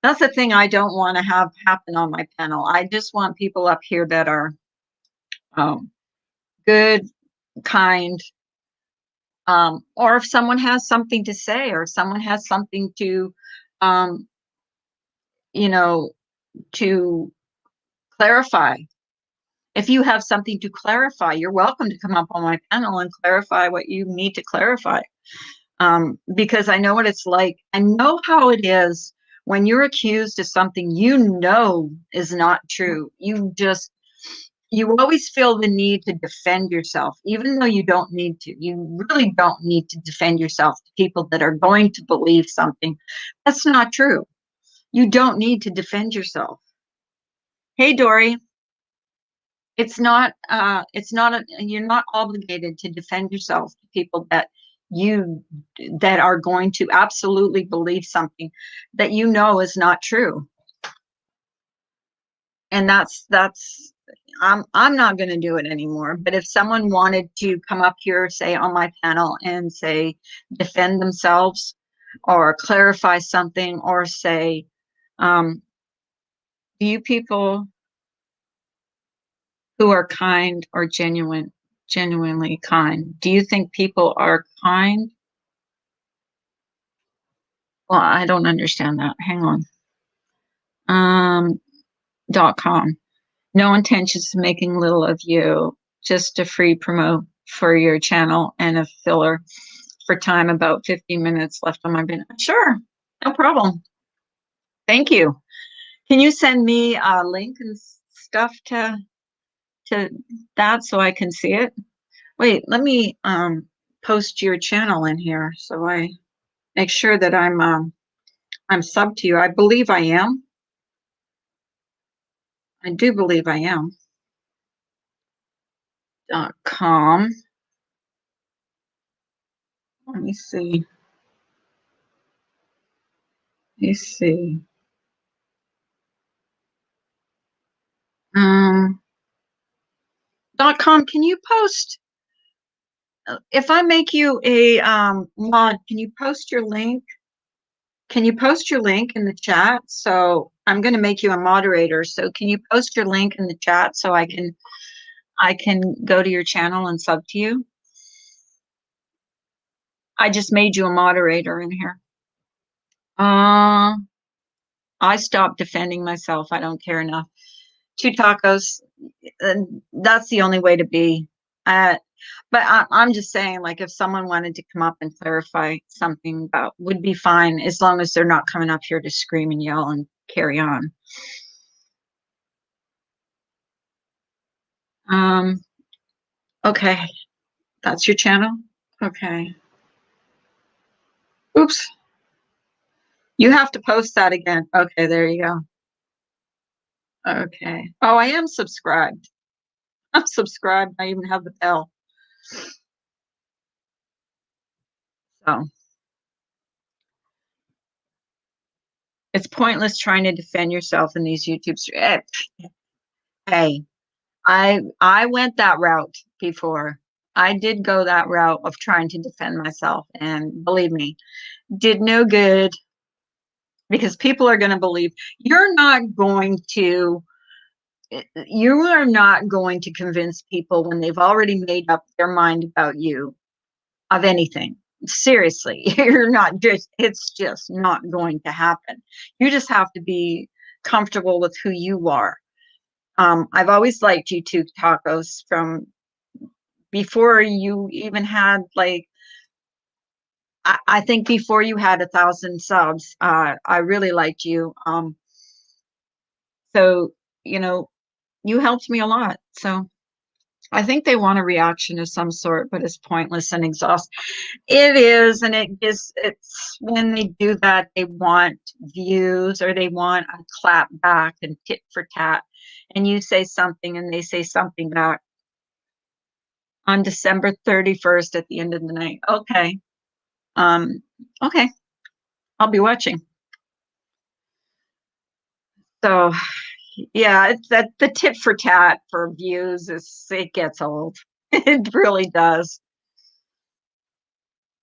That's the thing I don't want to have happen on my panel. I just want people up here that are um, good, kind, or if someone has something to say or someone has something to, um, you know, to clarify. If you have something to clarify, you're welcome to come up on my panel and clarify what you need to clarify. Because I know what it's like. I know how it is when you're accused of something you know is not true. You always feel the need to defend yourself, even though you don't need to. You really don't need to defend yourself to people that are going to believe something that's not true. You don't need to defend yourself. Hey, Dory, you're not obligated to defend yourself to people you that are going to absolutely believe something that you know is not true. And that's I'm not going to do it anymore. But if someone wanted to come up here, say on my panel, and say defend themselves or clarify something or say, do you people who are kind or genuinely kind, do you think people are kind? Well, I don't understand that. Hang on. .com. No intentions of making little of you, just a free promote for your channel and a filler for time, about 15 minutes left on my bin. Sure, no problem. Thank you. Can you send me a link and stuff to that so I can see it? Wait, let me post your channel in here so I make sure that I'm sub to you. I believe I am. I do believe I am. .com. Let me see. Let me see. Um, .com. Can you post? If I make you a mod, can you post your link? Can you post your link in the chat? So I'm going to make you a moderator. So can you post your link in the chat so I can go to your channel and sub to you? I just made you a moderator in here. I stopped defending myself. I don't care enough. two tacos. That's the only way to be. Uh, but I'm just saying, like, if someone wanted to come up and clarify something about, would be fine, as long as they're not coming up here to scream and yell and carry on. Okay, that's your channel? Okay. Oops. You have to post that again. Okay, there you go. Okay. Oh, I am subscribed. I'm subscribed. I even have the bell. So it's pointless trying to defend yourself in these YouTube. Hey, I went that route before. I did go that route of trying to defend myself, and believe me, did no good, because people are going to believe you are not going to convince people when they've already made up their mind about you of anything. Seriously, it's just not going to happen. You just have to be comfortable with who you are. I've always liked YouTube tacos from before you even had, like, I think before you had 1,000 subs. I really liked you. So, you know, you helped me a lot. So I think they want a reaction of some sort, but it's pointless and exhausting. It is, and it's when they do that, they want views, or they want a clap back and tit for tat. And you say something and they say something back on December 31st at the end of the night. Okay. Um, okay. I'll be watching. So yeah, it's that the tit for tat for views it gets old. It really does.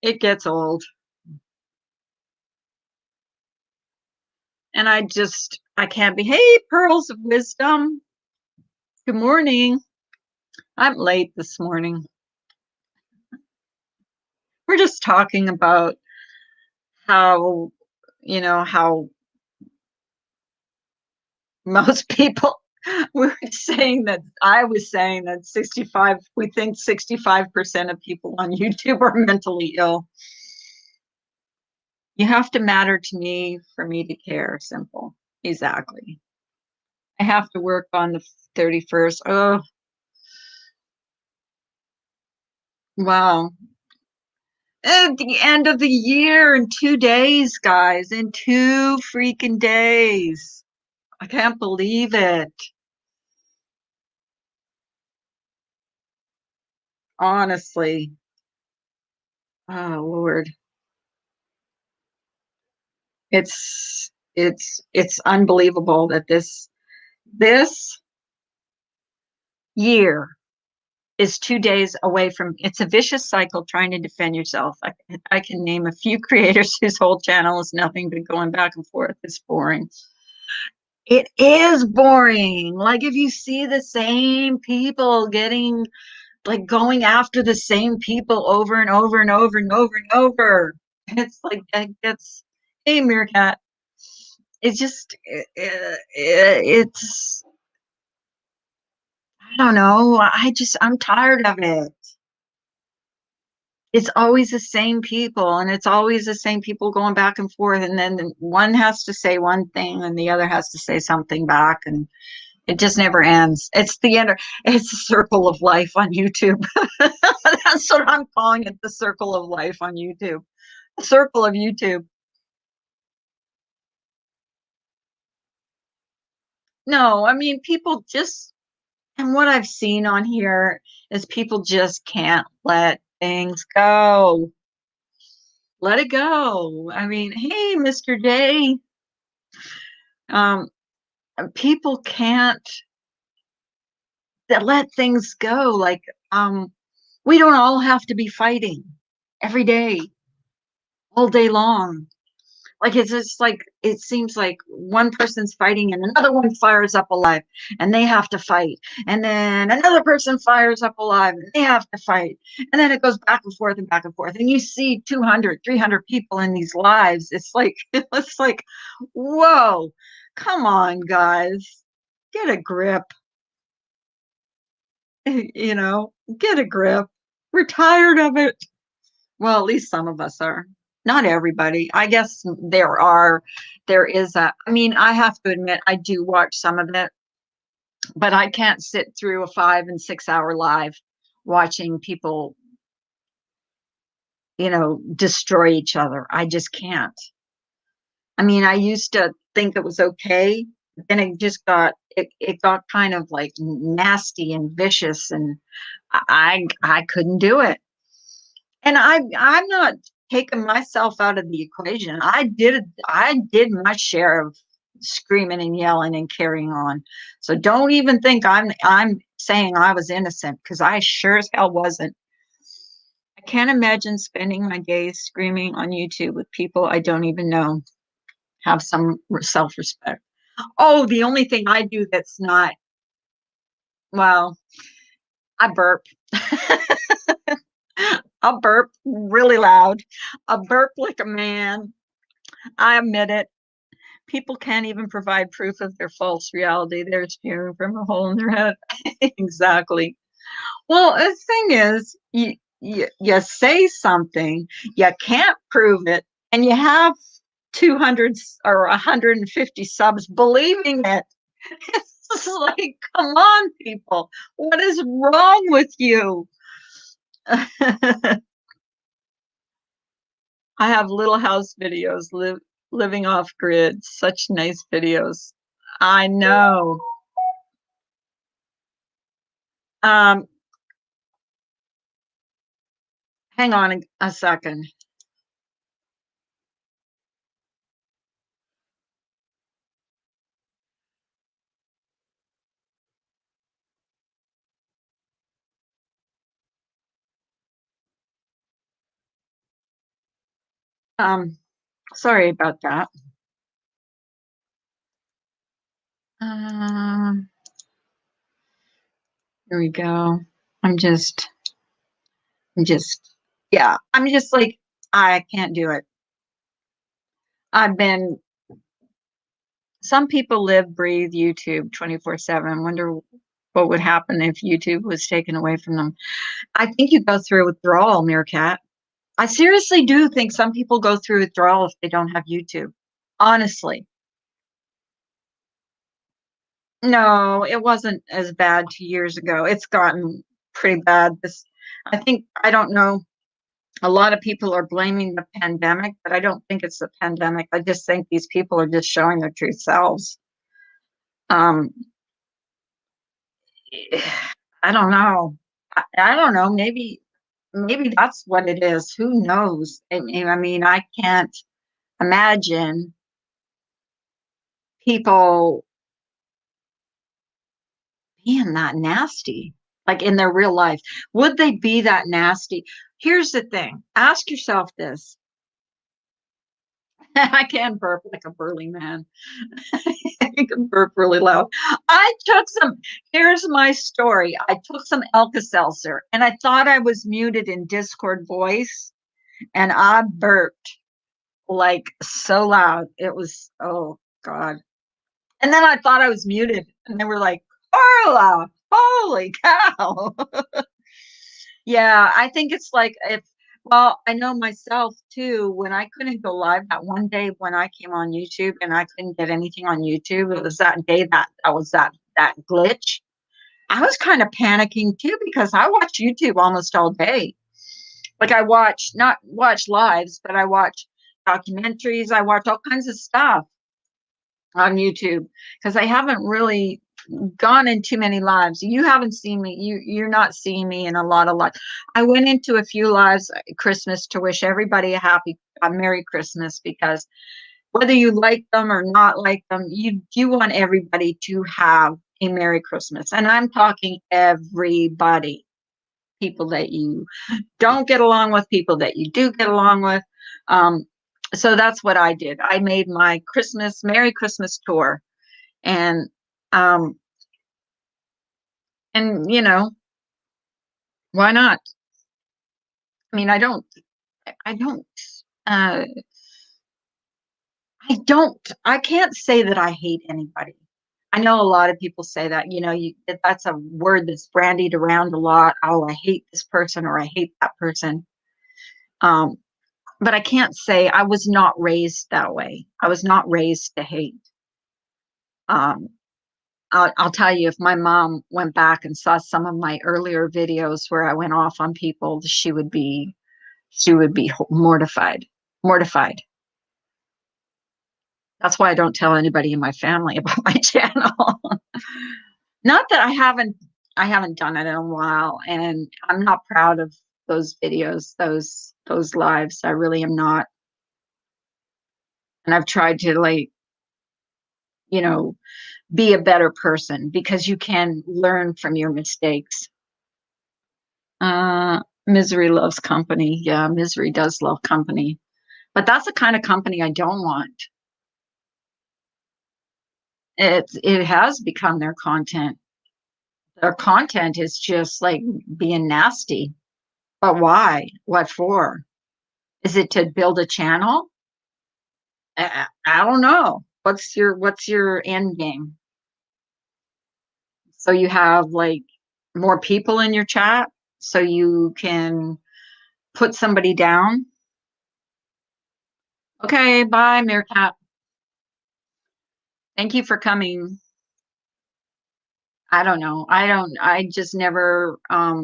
It gets old. And I can't be, hey, pearls of wisdom. Good morning. I'm late this morning. We're just talking about how, how most people, I was saying that we think 65% of people on YouTube are mentally ill. You have to matter to me for me to care. Simple. Exactly. I have to work on the 31st. Oh, wow. At the end of the year in 2 days, guys, in 2 freaking days. I can't believe it. Honestly. Oh, Lord. It's unbelievable that this year is 2 days away from, it's a vicious cycle trying to defend yourself. I can name a few creators whose whole channel is nothing but going back and forth. It's boring. It is boring. Like, if you see the same people going after the same people over and over and over and over and over, it's like, hey, Meerkat. It's just, it's, I don't know. I'm tired of it. It's always the same people, and it's always the same people going back and forth. And then one has to say one thing and the other has to say something back. And it just never ends. It's the circle of life on YouTube. That's what I'm calling it, the circle of life on YouTube. The circle of YouTube. No, I mean, and what I've seen on here is people just can't let things go. Let it go. I mean, hey, Mr. J. Um, People can't let things go. Like, we don't all have to be fighting every day, all day long. Like, it's just like, it seems like one person's fighting and another one fires up alive and they have to fight. And then another person fires up alive and they have to fight. And then it goes back and forth and back and forth. And you see 200, 300 people in these lives. It's like, whoa, come on, guys. get a grip. You know, get a grip. We're tired of it. Well, at least some of us are. Not everybody. I guess there is I mean, I have to admit, I do watch some of it, but I can't sit through a 5 and 6 hour live watching people, destroy each other. I just can't. I mean, I used to think it was okay, but then it got kind of like nasty and vicious, and I couldn't do it. And I'm not taking myself out of the equation. I did my share of screaming and yelling and carrying on. So don't even think I'm saying I was innocent, because I sure as hell wasn't. I can't imagine spending my days screaming on YouTube with people I don't even know. Have some self-respect. Oh, the only thing I do that's not, well, I burp. I'll burp really loud. I'll burp like a man. I admit it. People can't even provide proof of their false reality. They're spewing from a hole in their head. Exactly. Well, the thing is, you say something, you can't prove it, and you have 200 or 150 subs believing it. It's like, come on, people. What is wrong with you? I have little house videos living off grid. Such nice videos. I know. Um, Hang on a second. Um, Sorry about that. Um, Here we go. I'm just, I'm just, yeah, I'm just like, I can't do it. I've been, some people live, breathe YouTube 24/7. Wonder what would happen if YouTube was taken away from them. I think you go through withdrawal, Meerkat. I seriously do think some people go through withdrawal if they don't have YouTube. Honestly. No, it wasn't as bad 2 years ago. It's gotten pretty bad. I don't know. A lot of people are blaming the pandemic, but I don't think it's the pandemic. I just think these people are just showing their true selves. Um, I don't know. I don't know. Maybe that's what it is. Who knows? I mean, I can't imagine people being that nasty, like in their real life. Would they be that nasty? Here's the thing. Ask yourself this. I can burp like a burly man. I can burp really loud. Here's my story. I took some Alka-Seltzer and I thought I was muted in Discord voice, and I burped like so loud. It was, oh God. And then I thought I was muted, and they were like, Carla, holy cow. Yeah, I think it's like well, I know myself too, when I couldn't go live that one day when I came on YouTube and I couldn't get anything on YouTube, it was that day that was that glitch. I was kind of panicking too, because I watch YouTube almost all day. Like I watch, not watch lives, but I watch documentaries, I watch all kinds of stuff on YouTube, because I haven't really gone in too many lives. You haven't seen me. You're not seeing me in a lot of lives. I went into a few lives Christmas to wish everybody a Merry Christmas, because whether you like them or not like them, you want everybody to have a Merry Christmas. And I'm talking everybody. People that you don't get along with, people that you do get along with. Um, so that's what I did. I made my Merry Christmas tour, and um, why not? I mean, I don't, uh, I can't say that I hate anybody. I know a lot of people say that, that's a word that's brandied around a lot. Oh, I hate this person or I hate that person. Um, but I can't say I was not raised that way. I was not raised to hate. Um, I'll tell you, if my mom went back and saw some of my earlier videos where I went off on people, she would be mortified, mortified. That's why I don't tell anybody in my family about my channel. Not that I haven't done it in a while, and I'm not proud of those videos, those lives. I really am not. And I've tried to you know, be a better person because you can learn from your mistakes. Misery loves company. Yeah, misery does love company. But that's the kind of company I don't want. It has become their content. Their content is just like being nasty. But why? What for? Is it to build a channel? I don't know. What's your end game? So you have like more people in your chat so you can put somebody down. Okay, bye, Meerkat. Thank you for coming. I don't know. I just never I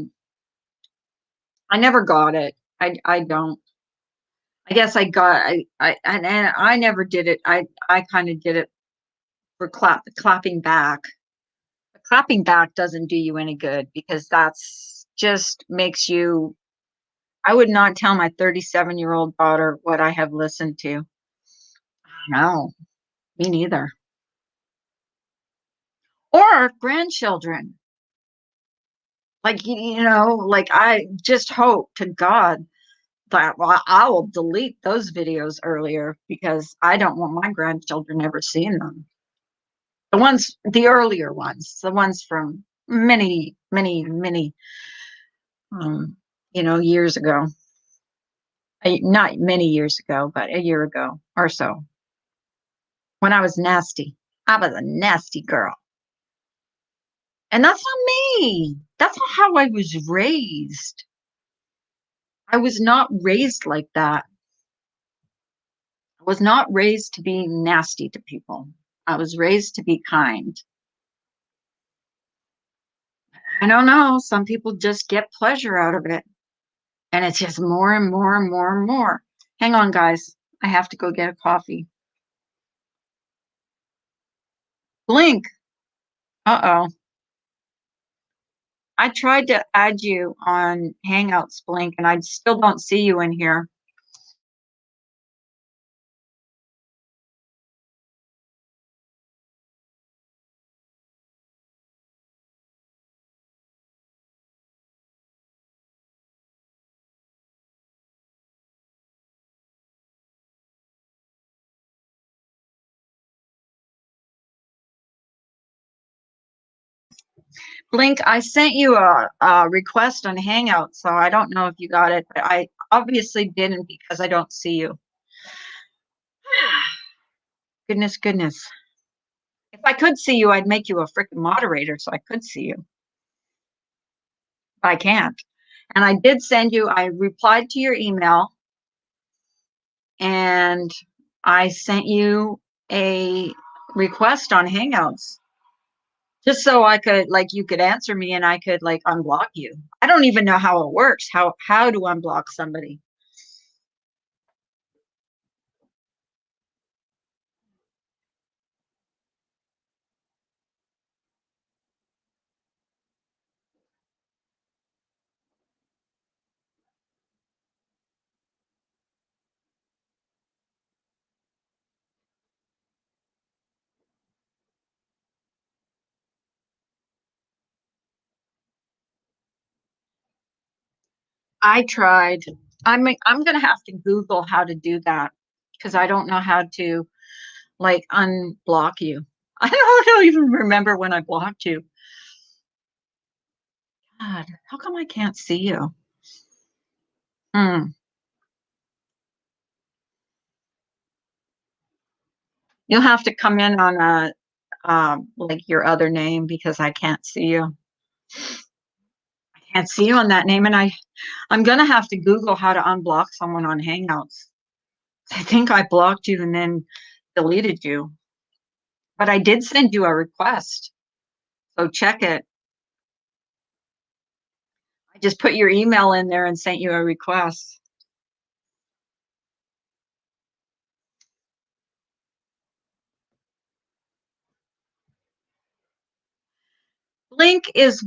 never got it. I don't. I guess I got and I never did it. I kind of did it for clapping back. But clapping back doesn't do you any good because that's just makes you. I would not tell my 37-year-old daughter what I have listened to. No, me neither. Or grandchildren. Like I just hope to God that I will delete those videos earlier because I don't want my grandchildren ever seeing them. The earlier ones, the ones from many, many, many, um, years ago. Not many years ago, but a year ago or so, when I was nasty. I was a nasty girl. And that's not me. That's not how I was raised. I was not raised like that. I was not raised to be nasty to people. I was raised to be kind. I don't know. Some people just get pleasure out of it. And it's just more and more and more and more. Hang on, guys. I have to go get a coffee. Blink. Uh-oh. I tried to add you on Hangouts, Blink, and I still don't see you in here. Blink, I sent you a request on Hangout, so I don't know if you got it, but I obviously didn't because I don't see you. Goodness, goodness. If I could see you, I'd make you a freaking moderator so I could see you. But I can't. And I did I replied to your email and I sent you a request on Hangouts just so I could, like, you could answer me and I could, like, unblock you. I don't even know how it works, how to unblock somebody. I tried. I'm gonna have to Google how to do that because I don't know how to like unblock you. I don't even remember when I blocked you. God, how come I can't see you? Hmm. You'll have to come in on like your other name because I can't see you. I can't see you on that name, and I'm gonna have to Google how to unblock someone on Hangouts. I think I blocked you and then deleted you, but I did send you a request, so check it. I just put your email in there and sent you a request. Blink is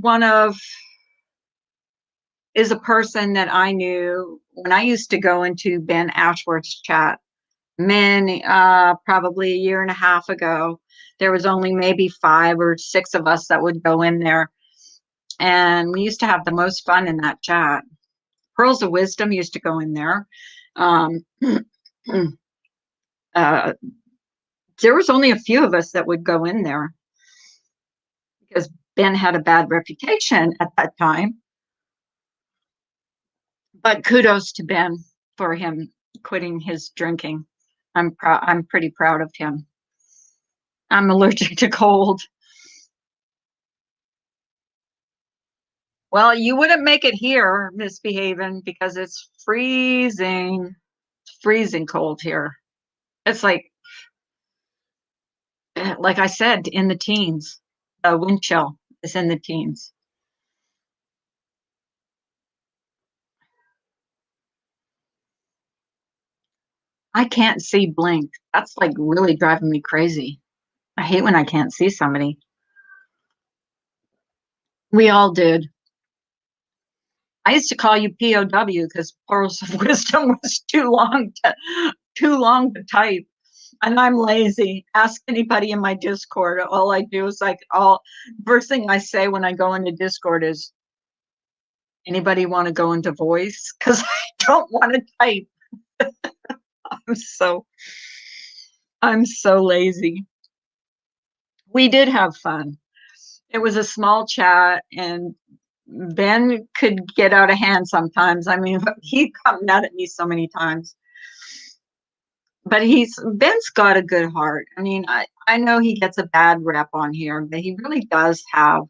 a person that I knew when I used to go into Ben Ashworth's chat probably a year and a half ago. There was only maybe 5 or 6 of us that would go in there, and we used to have the most fun in that chat. Pearls of Wisdom used to go in there. Um, uh, there was only a few of us that would go in there because Ben had a bad reputation at that time. But kudos to Ben for him quitting his drinking. I'm pretty proud of him. I'm allergic to cold. Well, you wouldn't make it here, Misbehaving, because it's freezing. It's freezing cold here. It's like I said, in the teens. The wind chill is in the teens. I can't see Blink. That's like really driving me crazy. I hate when I can't see somebody. We all did. I used to call you POW because Pearls of Wisdom was too long to type. And I'm lazy. Ask anybody in my Discord. All I do is first thing I say when I go into Discord is, anybody want to go into voice? Because I don't want to type. I'm so I'm so lazy. We did have fun. It was a small chat, and Ben could get out of hand sometimes. I mean, he'd come mad at me so many times. But Ben's got a good heart. I mean, I know he gets a bad rep on here, but he really does have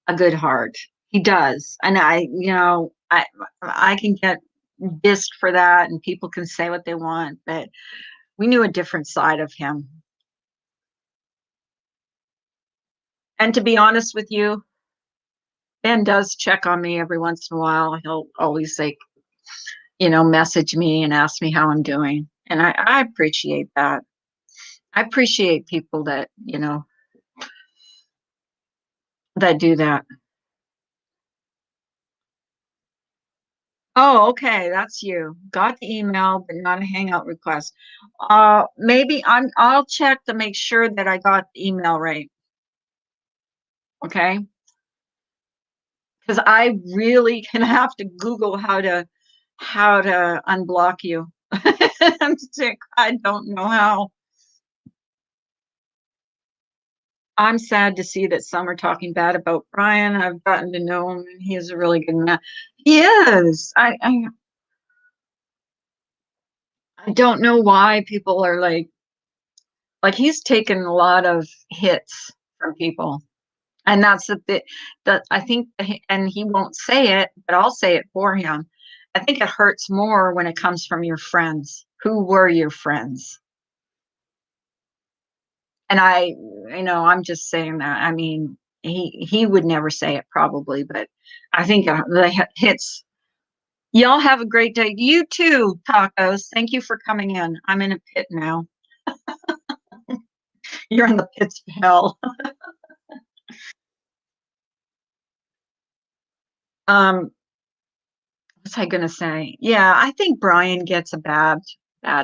a good heart. He does. And I can get dissed for that, and people can say what they want, but we knew a different side of him. And to be honest with you, Ben does check on me every once in a while. He'll always message me and ask me how I'm doing. And I appreciate that. I appreciate people that do that. Oh, okay, that's you. Got the email, but not a hangout request. Maybe I'll check to make sure that I got the email right. Okay? Because I really can have to Google how to unblock you. I'm sick. I don't know how. I'm sad to see that some are talking bad about Brian. I've gotten to know him, and he is a really good man. He is. I don't know why people are like he's taken a lot of hits from people, and that's the bit that I think, and he won't say it, but I'll say it for him. I think it hurts more when it comes from your friends. Who were your friends? And I'm just saying that. I mean, he would never say it probably, but I think the hits. Y'all have a great day. You too, Tacos. Thank you for coming in. I'm in a pit now. You're in the pits of hell. Um, what's I gonna say? Yeah, I think Brian gets a bad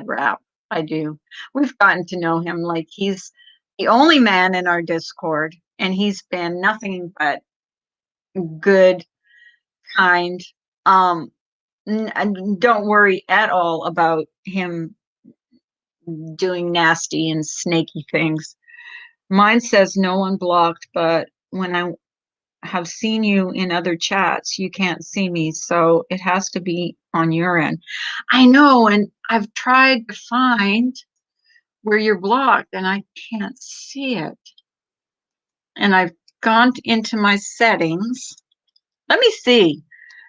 rap. I do. We've gotten to know him like he's the only man in our Discord, and he's been nothing but good, kind. Um, and don't worry at all about him doing nasty and snaky things. Mine says no one blocked, but when I have seen you in other chats, you can't see me, so it has to be on your end. I know, and I've tried to find where you're blocked and I can't see it. And I've gone into my settings. Let me see.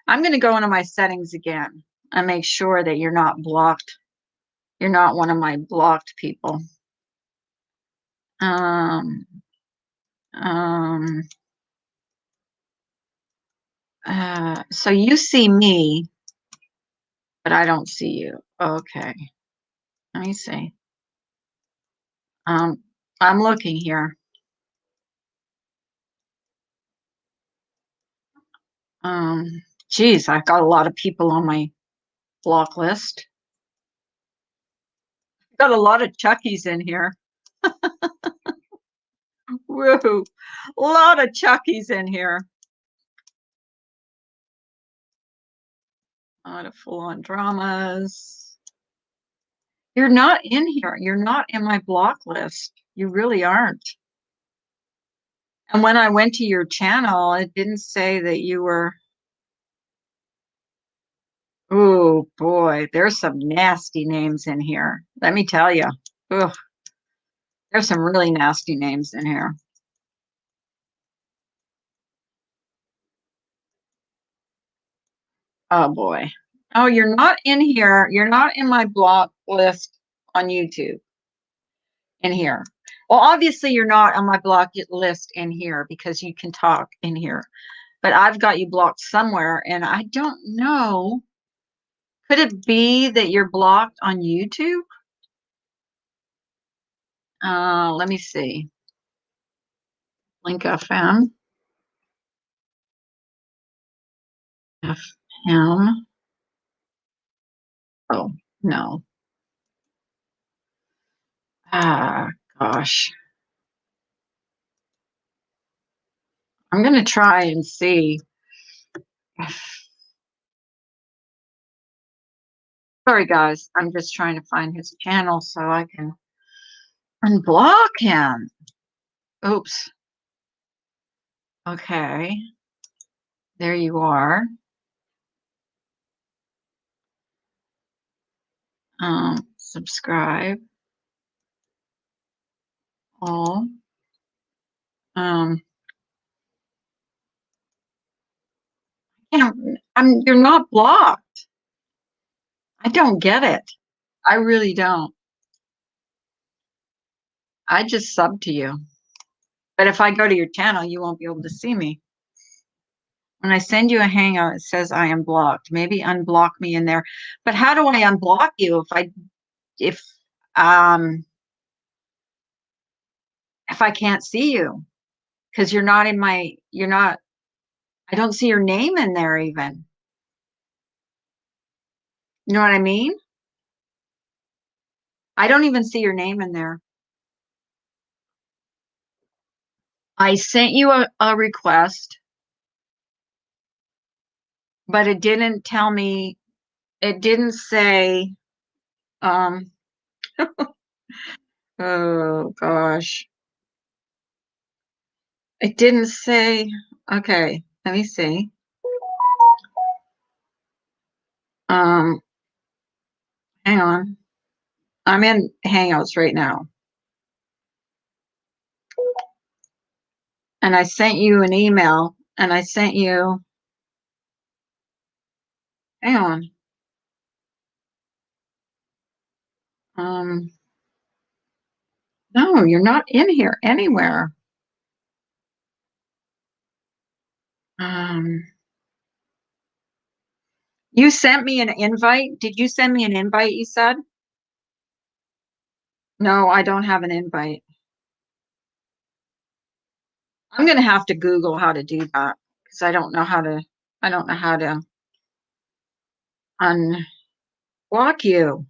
I'm going to go into my settings again and make sure that you're not blocked. You're not one of my blocked people. Um, so you see me, but I don't see you. Okay. Let me see. I'm looking here. Geez, I've got a lot of people on my block list. Got a lot of Chuckies in here. Woo! A lot of Chuckies in here. A lot of full-on dramas. You're not in here. You're not in my block list. You really aren't. And when I went to your channel, it didn't say that you were. Oh boy, there's some nasty names in here. Let me tell you. Ugh, there's some really nasty names in here. Oh boy. Oh, you're not in here. You're not in my block list on YouTube in here. Well, obviously you're not on my block list in here because you can talk in here. But I've got you blocked somewhere and I don't know. Could it be that you're blocked on YouTube? Let me see. Link FM. FM. Oh, no. Ah, gosh. I'm going to try and see. Sorry, guys. I'm just trying to find his channel so I can unblock him. Oops. Okay. There you are. Subscribe. All. You're not blocked. I don't get it. I really don't. I just sub to you. But if I go to your channel, you won't be able to see me. When I send you a hangout, it says I am blocked. Maybe unblock me in there. But how do I unblock you if I can't see you? Because you're not in my, I don't see your name in there even. You know what I mean? I don't even see your name in there. I sent you a request, but it didn't tell me, it didn't say, oh gosh. It didn't say, okay, let me see. Hang on. I'm in Hangouts right now. And I sent you an email and I sent you, hang on. No, you're not in here anywhere. You sent me an invite. Did you send me an invite, you said? No, I don't have an invite. I'm going to have to Google how to do that because I don't know how to unblock you.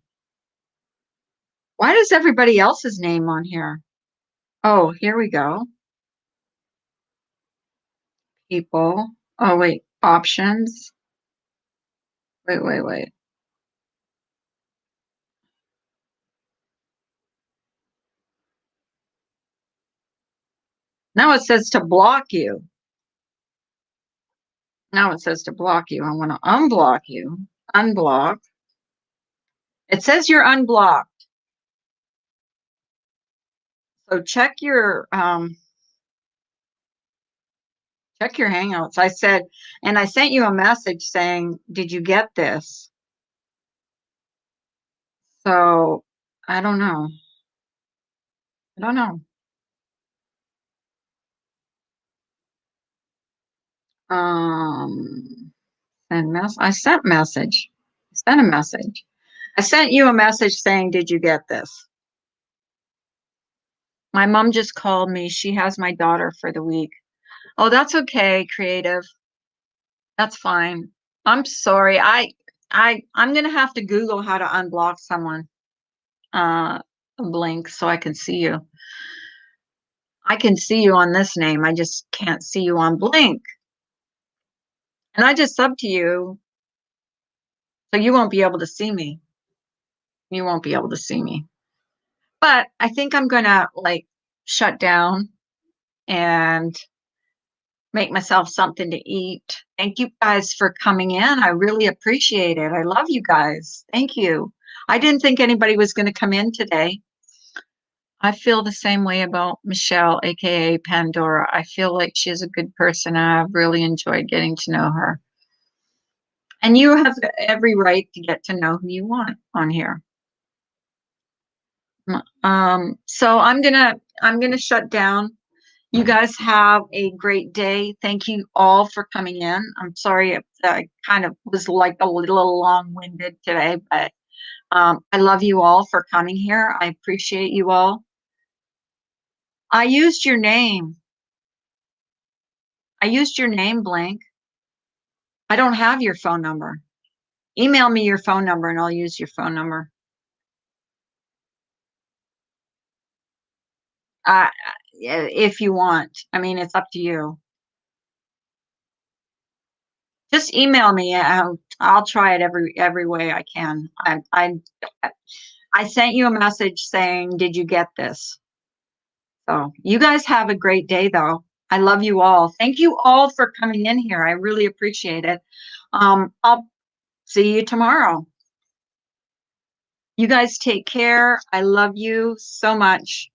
Why does everybody else's name on here? Oh, here we go. People. Oh, wait. Options. Wait. Now it says to block you. Now it says to block you. I want to unblock you. Unblock. It says you're unblocked. So check your Hangouts. I said, and I sent you a message saying, did you get this? So I don't know. I don't know. Um, I sent message. I sent a message. I sent you a message saying, did you get this? My mom just called me. She has my daughter for the week. Oh, that's okay, creative. That's fine. I'm sorry. I'm gonna have to Google how to unblock someone. Blink so I can see you. I can see you on this name. I just can't see you on Blink. And I just subbed to you, so you won't be able to see me. You won't be able to see me. But I think I'm gonna like shut down and make myself something to eat. Thank you guys for coming in. I really appreciate it. I love you guys. Thank you. I didn't think anybody was going to come in today. I feel the same way about Michelle, aka Pandora. I feel like she's a good person. I've really enjoyed getting to know her. And you have every right to get to know who you want on here. So I'm gonna shut down. You guys have a great day. Thank you all for coming in. I'm sorry if I kind of was like a little long-winded today, but I love you all for coming here. I appreciate you all. I used your name. I used your name, Blank. I don't have your phone number. Email me your phone number and I'll use your phone number. Uh, if you want. I mean, it's up to you. Just email me. I'll try it every way I can. I sent you a message saying, "Did you get this?" So you guys have a great day, though. I love you all. Thank you all for coming in here. I really appreciate it. I'll see you tomorrow. You guys take care. I love you so much.